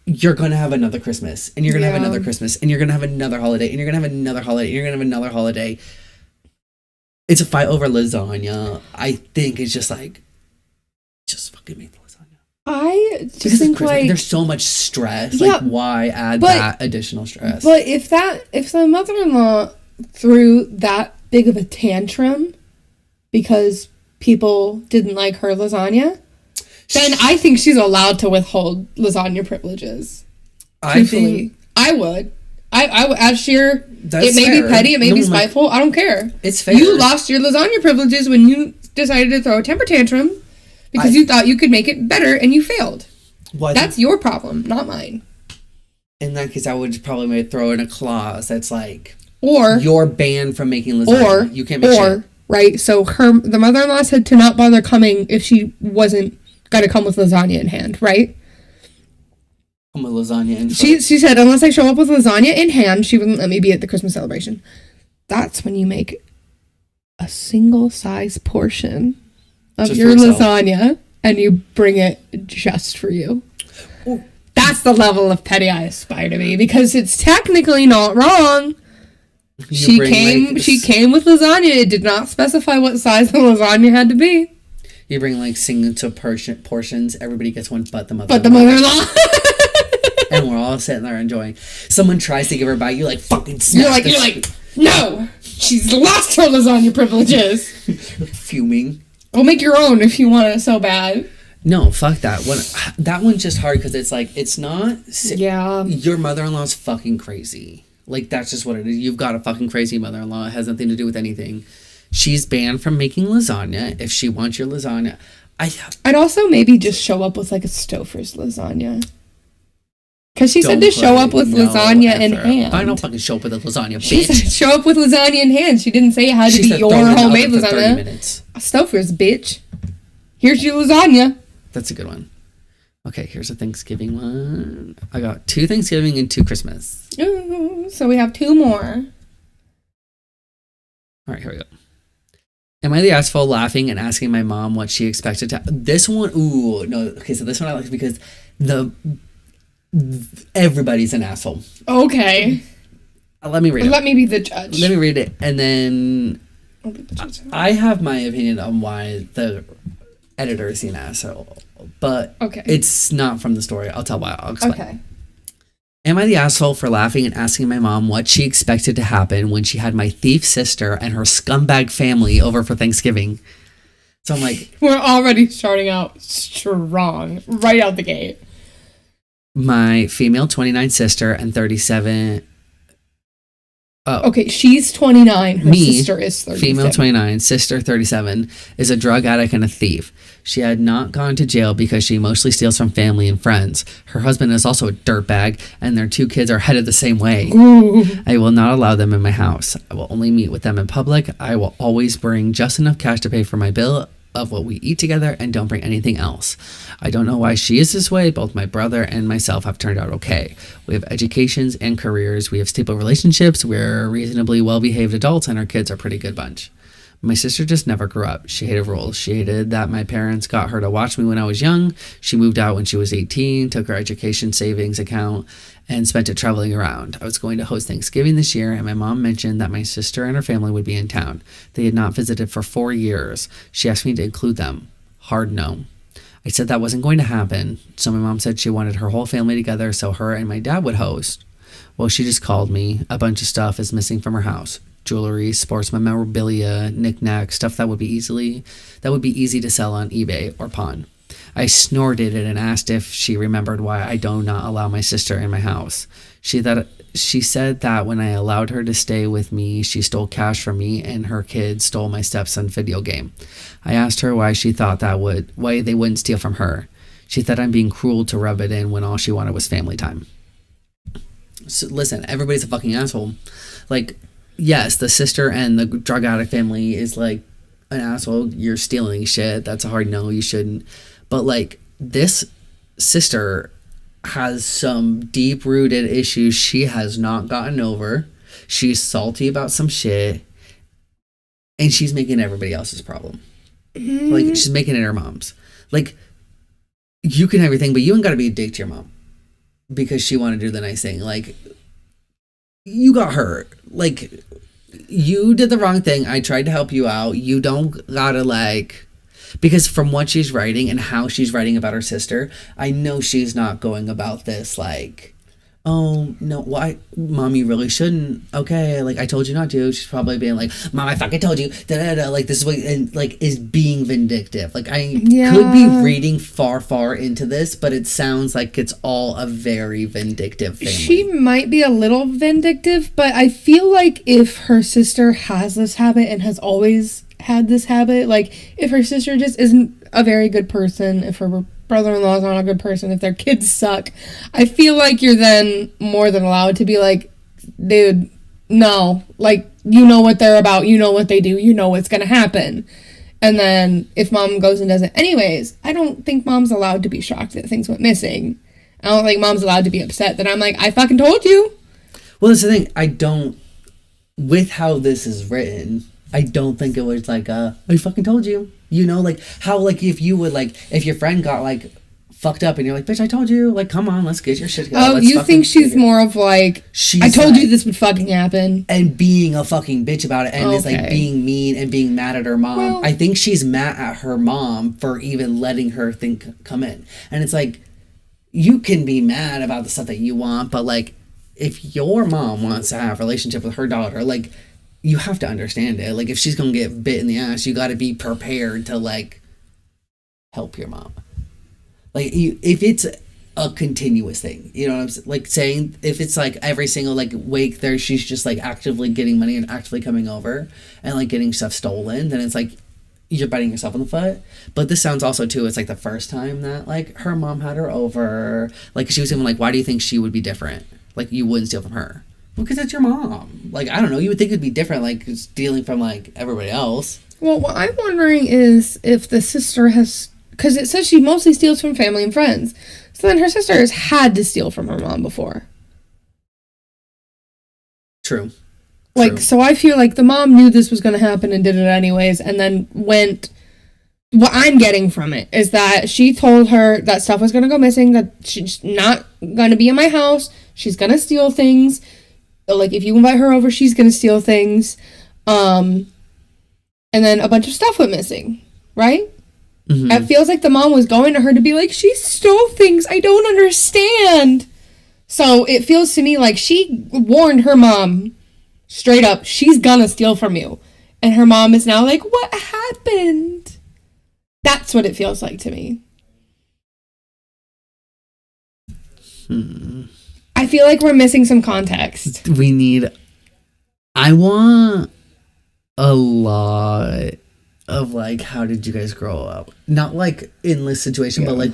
you're gonna have another Christmas, and you're gonna have another Christmas, and you're gonna have another holiday, and you're gonna have another holiday, and you're gonna have another holiday. It's a fight over lasagna. I think it's just like, just fucking make the lasagna. I just think like there's so much stress. Like, why add that additional stress? But if the mother-in-law threw that big of a tantrum because people didn't like her lasagna, then I think she's allowed to withhold lasagna privileges. I would. I would. As sheer, it may be petty, it may be spiteful. I don't care. It's fair. You lost your lasagna privileges when you decided to throw a temper tantrum because you thought you could make it better and you failed. Well, that's your problem, not mine. In that case, I would probably throw in a clause that's like, or you're banned from making lasagna. Or you can't make shit. Right, so the mother-in-law said to not bother coming if she wasn't going to come with lasagna in hand, right? Come with lasagna in hand. She said, unless I show up with lasagna in hand, she wouldn't let me be at the Christmas celebration. That's when you make a single-size portion of your lasagna and you bring it just for you. Ooh. That's the level of petty I aspire to be, because it's technically not wrong. She came with lasagna. It did not specify what size the lasagna had to be. You bring like single portions. Everybody gets one, but the mother. But the mother-in-law. And we're all sitting there enjoying. Someone tries to give her a bite. You like fucking snap. You're like, no. She's lost her lasagna privileges. Fuming. Well, make your own if you want it so bad. No, fuck that one. That one's just hard because it's like it's not. Yeah. Your mother-in-law's fucking crazy. Like, that's just what it is. You've got a fucking crazy mother-in-law. It has nothing to do with anything. She's banned from making lasagna. If she wants your lasagna, I'd also maybe just show up with like a Stouffer's lasagna. Because she said to show up with lasagna in hand. I don't fucking show up with a lasagna, bitch. She said show up with lasagna in hand. She didn't say it had to be your homemade lasagna. Stouffer's, bitch. Here's your lasagna. That's a good one. Okay, here's a Thanksgiving one. I got 2 Thanksgiving and 2 Christmas. Ooh, so we have 2 more. All right, here we go. Am I the asshole laughing and asking my mom what she expected to... This one, ooh, no. Okay, so this one I like because everybody's an asshole. Okay. Let me read it. Let me be the judge. Let me read it, and then I have my opinion on why the editor is an asshole. But it's not from the story. I'll tell why. I'll explain. Okay. Am I the asshole for laughing and asking my mom what she expected to happen when she had my thief sister and her scumbag family over for Thanksgiving? So I'm like... We're already starting out strong. Right out the gate. My female 29 sister and 37... Oh. Okay, she's 29. Her sister is 37. Female 29, sister 37, is a drug addict and a thief. She had not gone to jail because she mostly steals from family and friends. Her husband is also a dirtbag, and their 2 kids are headed the same way. Ooh. I will not allow them in my house. I will only meet with them in public. I will always bring just enough cash to pay for my bill of what we eat together and don't bring anything else. I don't know why she is this way. Both my brother and myself have turned out okay. We have educations and careers. We have stable relationships. We're reasonably well-behaved adults, and our kids are a pretty good bunch. My sister just never grew up. She hated rules. She hated that my parents got her to watch me when I was young. She moved out when she was 18, took her education savings account, and spent it traveling around. I was going to host Thanksgiving this year, and my mom mentioned that my sister and her family would be in town. They had not visited for 4 years. She asked me to include them. Hard no. I said that wasn't going to happen, so my mom said she wanted her whole family together so her and my dad would host. Well, she just called me. A bunch of stuff is missing from her house. Jewelry, sports memorabilia, knickknacks, stuff that would be easy to sell on eBay or pawn. I snorted it and asked if she remembered why I do not allow my sister in my house. She said that when I allowed her to stay with me, she stole cash from me and her kids stole my stepson's video game. I asked her why she thought why they wouldn't steal from her. She thought I'm being cruel to rub it in when all she wanted was family time. So listen, everybody's a fucking asshole. Like, yes, the sister and the drug addict family is like an asshole. You're stealing shit. That's a hard no. You shouldn't. But like, this sister has some deep rooted issues she has not gotten over. She's salty about some shit, and she's making everybody else's problem. Like, she's making it her mom's. Like, you can have everything, but you ain't got to be a dick to your mom because she wanted to do the nice thing. Like, you got hurt. Like, you did the wrong thing. I tried to help you out. You don't gotta, like, because from what she's writing and how she's writing about her sister, I know she's not going about this like, oh no, why, mom, you really shouldn't. Okay, like, I told you not to. She's probably being like, mom, I fucking told you. Da, da, da. Like, this is what, and like, is being vindictive. Like, I could be reading far into this, but it sounds like it's all a very vindictive family. She might be a little vindictive, but I feel like if her sister has this habit and has always had this habit, like, if her sister just isn't a very good person, if her brother-in-law is not a good person, if their kids suck, I feel like you're then more than allowed to be like, dude, no, like, you know what they're about, you know what they do, you know what's gonna happen. And then if mom goes and does it anyways, I don't think mom's allowed to be shocked that things went missing. I don't think mom's allowed to be upset that I'm like, I fucking told you. Well, that's the thing, I don't, with how this is written, I don't think it was like, I fucking told you. You know, like, how, like, if you would, like, if your friend got, like, fucked up and you're like, bitch, I told you. Like, come on, let's get your shit together. Oh, you think she's more of, like, I told you this would fucking happen. And being a fucking bitch about it. And it's, like, being mean and being mad at her mom. Well, I think she's mad at her mom for even letting her come in. And it's, like, you can be mad about the stuff that you want, but, like, if your mom wants to have a relationship with her daughter, like, you have to understand it. Like, if she's gonna get bit in the ass, you got to be prepared to, like, help your mom. Like, if it's a continuous thing, you know what I'm saying? Like, saying, if it's, like, every single, like, week there, she's just, like, actively getting money and actively coming over and, like, getting stuff stolen, then it's, like, you're biting yourself in the foot. But this sounds also, too, it's, like, the first time that, like, her mom had her over. Like, she was even like, why do you think she would be different? Like, you wouldn't steal from her. Because that's your mom. Like, I don't know. You would think it'd be different, like, stealing from, like, everybody else. Well, what I'm wondering is if the sister has... Because it says she mostly steals from family and friends. So then her sister has had to steal from her mom before. True. Like, so I feel like the mom knew this was going to happen and did it anyways, and then went... What I'm getting from it is that she told her that stuff was going to go missing, that she's not going to be in my house, she's going to steal things... Like, if you invite her over, she's gonna steal things. And then a bunch of stuff went missing, right? Mm-hmm. It feels like the mom was going to her to be like, she stole things, I don't understand. So it feels to me like she warned her mom straight up, she's gonna steal from you. And her mom is now like, what happened? That's what it feels like to me. I feel like we're missing some context. I want a lot of, like, how did you guys grow up? Not, like, in this situation, but, like,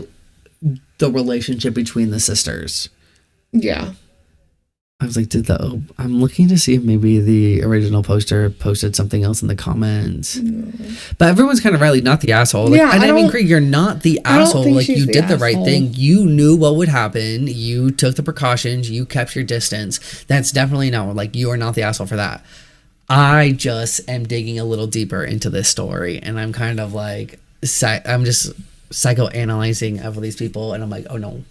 the relationship between the sisters. Yeah. I was like, I'm looking to see if maybe the original poster posted something else in the comments. But everyone's kind of rightly not the asshole. Like, and I mean, Greg, you're not the asshole. Like, you did the right thing. You knew what would happen. You took the precautions. You kept your distance. That's definitely not, like, you are not the asshole for that. I just am digging a little deeper into this story, and I'm kind of like, I'm just psychoanalyzing of these people, and I'm like, oh no,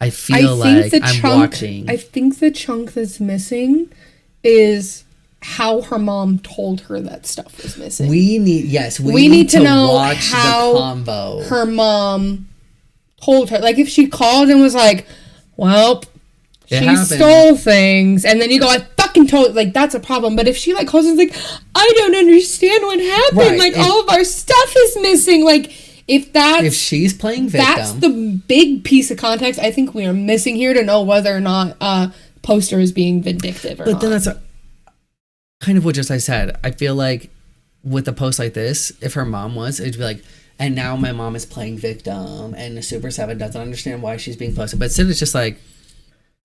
I feel like I'm watching. I think the chunk that's missing is how her mom told her that stuff was missing. We need to know watch how the combo. Her mom told her, like, if she called and was like, well, she stole things, and then you go, I fucking told, like, that's a problem. But if she, like, calls and is like, I don't understand what happened, right. Like, all of our stuff is missing, like, if she's playing victim, that's the big piece of context I think we are missing here to know whether or not Poster is being vindictive or not. But then that's kind of what just I said. I feel like with a post like this, if her mom was, it'd be like, and now my mom is playing victim, and the Super 7 doesn't understand why she's being posted. But instead it's just like,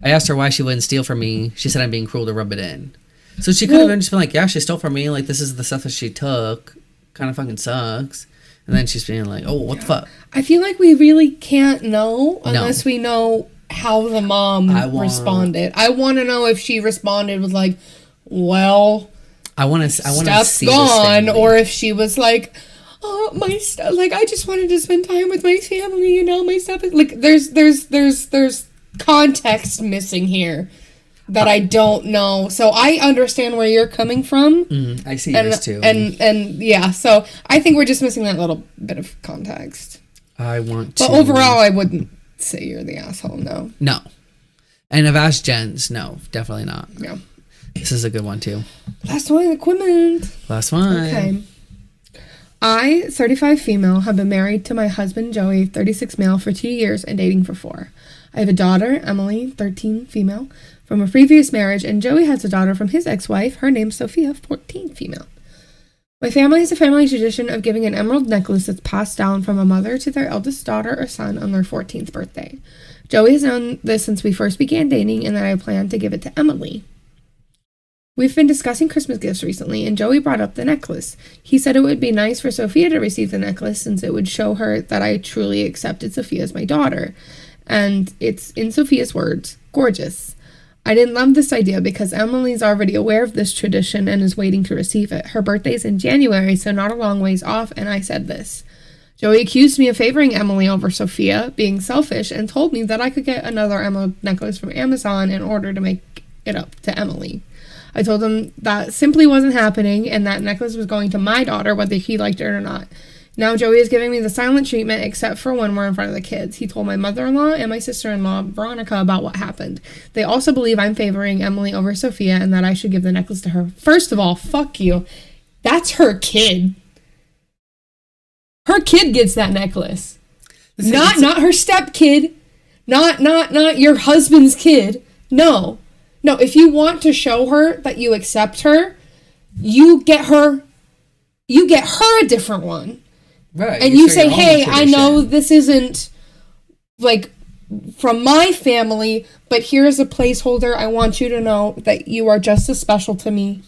I asked her why she wouldn't steal from me. She said I'm being cruel to rub it in. So she could have just been like, yeah, she stole from me. Like, this is the stuff that she took. Kind of fucking sucks. And then she's being like, oh, what the fuck? I feel like we really can't know unless we know how the mom responded. I want to know if she responded with like, well, I want to stuff's gone, or if she was like, oh, my stuff, like, I just wanted to spend time with my family, you know, my stuff is like, there's context missing here that I don't know. So I understand where you're coming from. I see yours too. And yeah, so I think we're just missing that little bit of context. But overall, I wouldn't say you're the asshole, no. No. And I've asked Jens, no, definitely not. Yeah. This is a good one too. Last one, equipment. Last one. Okay. I, 35 female, have been married to my husband, Joey, 36 male, for 2 years and dating for 4. I have a daughter, Emily, 13 female, from a previous marriage, and Joey has a daughter from his ex-wife. Her name's Sophia, 14 female. My family has a family tradition of giving an emerald necklace that's passed down from a mother to their eldest daughter or son on their 14th birthday. Joey has known this since we first began dating, and that I plan to give it to Emily. We've been discussing Christmas gifts recently, and Joey brought up the necklace. He said it would be nice for Sophia to receive the necklace since it would show her that I truly accepted Sophia as my daughter. And it's, in Sophia's words, gorgeous. I didn't love this idea because Emily's already aware of this tradition and is waiting to receive it. Her birthday's in January, so not a long ways off, and I said this. Joey accused me of favoring Emily over Sophia, being selfish, and told me that I could get another emerald necklace from Amazon in order to make it up to Emily. I told him that simply wasn't happening and that necklace was going to my daughter, whether he liked it or not. Now Joey is giving me the silent treatment except for when we're in front of the kids. He told my mother-in-law and my sister-in-law, Veronica, about what happened. They also believe I'm favoring Emily over Sophia and that I should give the necklace to her. First of all, fuck you. That's her kid. Her kid gets that necklace. Not her stepkid. Not your husband's kid. No, if you want to show her that you accept her, you get her a different one. Right. And you say, hey, I know this isn't, like, from my family, but here's a placeholder. I want you to know that you are just as special to me.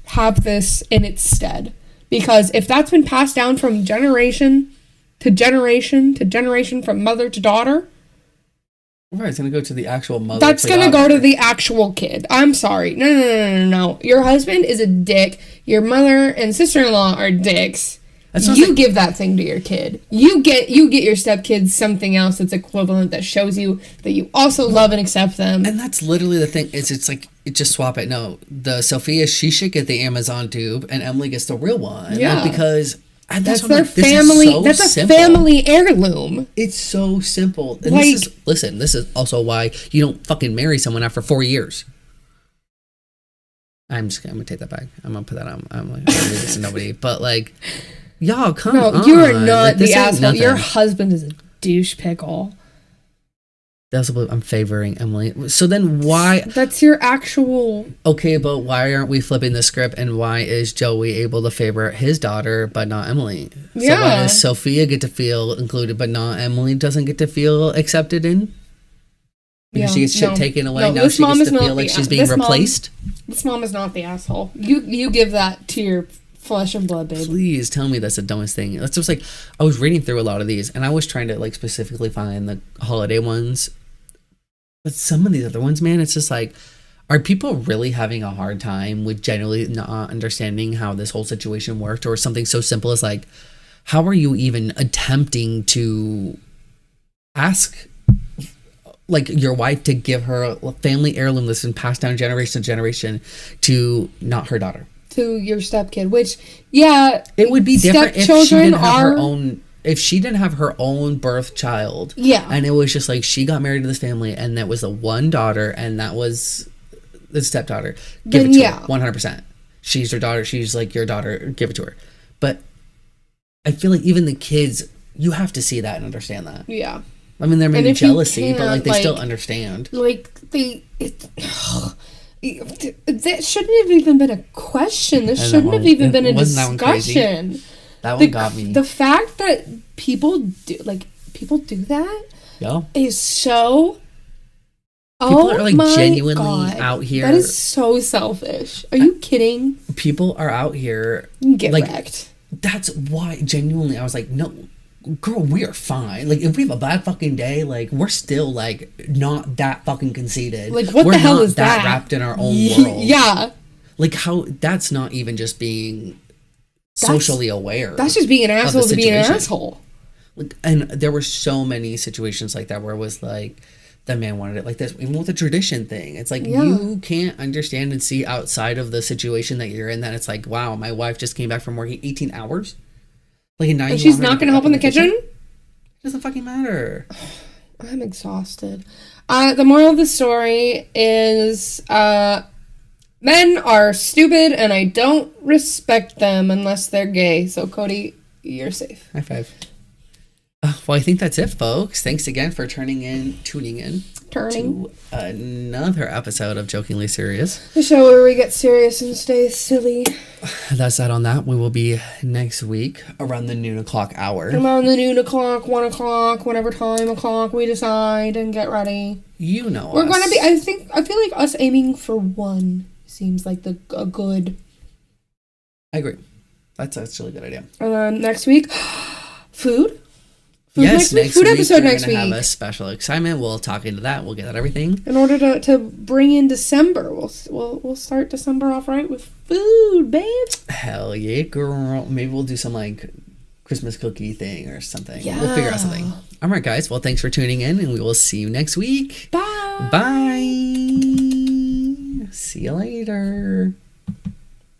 Have this in its stead. Because if that's been passed down from generation to generation to generation, from mother to daughter, right, it's going to go to the actual mother. That's going to go to the actual kid. I'm sorry. No. Your husband is a dick. Your mother and sister-in-law are dicks. Give that thing to your kid. You get your stepkids something else that's equivalent that shows you that you also love and accept them. And that's literally the thing. It's like, just swap it. No, the Sophia, she should get the Amazon tube and Emily gets the real one. Yeah. Because... And that's their family. That's a family heirloom. It's so simple. And this is also why you don't fucking marry someone after 4 years. I'm gonna take that back. I'm gonna put that on. I'm like, gonna leave this to nobody. But like, y'all, come on. No, you are not the asshole. Your husband is a douche pickle. I'm favoring Emily. So then why... That's your actual... Okay, but why aren't we flipping the script, and why is Joey able to favor his daughter but not Emily? Yeah. So why does Sophia get to feel included but not Emily doesn't get to feel accepted in? Because she gets shit taken away. Now she gets to feel like she's being replaced? This mom is not the asshole. You give that to your flesh and blood, babe. Please tell me that's the dumbest thing. That's just like... I was reading through a lot of these, and I was trying to like specifically find the holiday ones. But some of these other ones, man, it's just like, Are people really having a hard time with generally not understanding how this whole situation worked, or something so simple as like, how are you even attempting to ask like your wife to give her a family heirloom that's been passed down generation to generation to not her daughter? To your stepkid, which, yeah, it would be different if she stepchildren didn't have her are- own. If she didn't have her own birth child, Yeah. and it was just like she got married to this family, and that was the one daughter, and that was the stepdaughter. Give Then it to yeah. her, 100%. She's your daughter. She's like your daughter. Give it to her. But I feel like even the kids, you have to see that and understand that. Yeah. I mean, there may And be if you jealousy, but like can't, they still like- understand. Like, that shouldn't have even been a question. This And that shouldn't one- have even been a wasn't that one crazy? discussion. That one got me. The fact that people do that Yeah. is so. People are, like, my genuinely God. out here- That is so selfish. Are you kidding? People are out here. Get like, wrecked. That's why, genuinely, I was like, no, girl, we are fine. Like, if we have a bad fucking day, like, we're still, like, not that fucking conceited. Like, what we're the hell not is that? wrapped in our own world. Yeah. Like, how, that's not even just being socially aware. That's just being an of the asshole to be an situation. asshole. Like, and there were so many situations like that where it was like, the man wanted it like this. Even with the tradition thing, it's like, Yeah. you can't understand and see outside of the situation that you're in, that it's like, wow, my wife just came back from working 18 hours. Like, and now And you she's want her not going to help in the kitchen? It doesn't fucking matter. I'm exhausted. The moral of the story is men are stupid and I don't respect them unless they're gay. So, Cody, you're safe. High five. Well, I think that's it, folks. Thanks again for tuning in to another episode of Jokingly Serious. The show where we get serious and stay silly. That's that on that. We will be next week around the noon o'clock hour. Around the noon o'clock, 1 o'clock, whatever time o'clock we decide and get ready. You know We're us. going to be, I feel like us aiming for 1 seems like a good. I agree. That's a really good idea. And then next week, food. Yes, next week. Food episode we're next gonna week. have a special excitement. We'll talk into that. We'll get at everything. In order to bring in December, we'll start December off right with food, babe. Hell yeah, girl. Maybe we'll do some like Christmas cookie thing or something. We'll figure out something. All right, guys. Well, thanks for tuning in, and we will see you next week. Bye. Bye. See you later.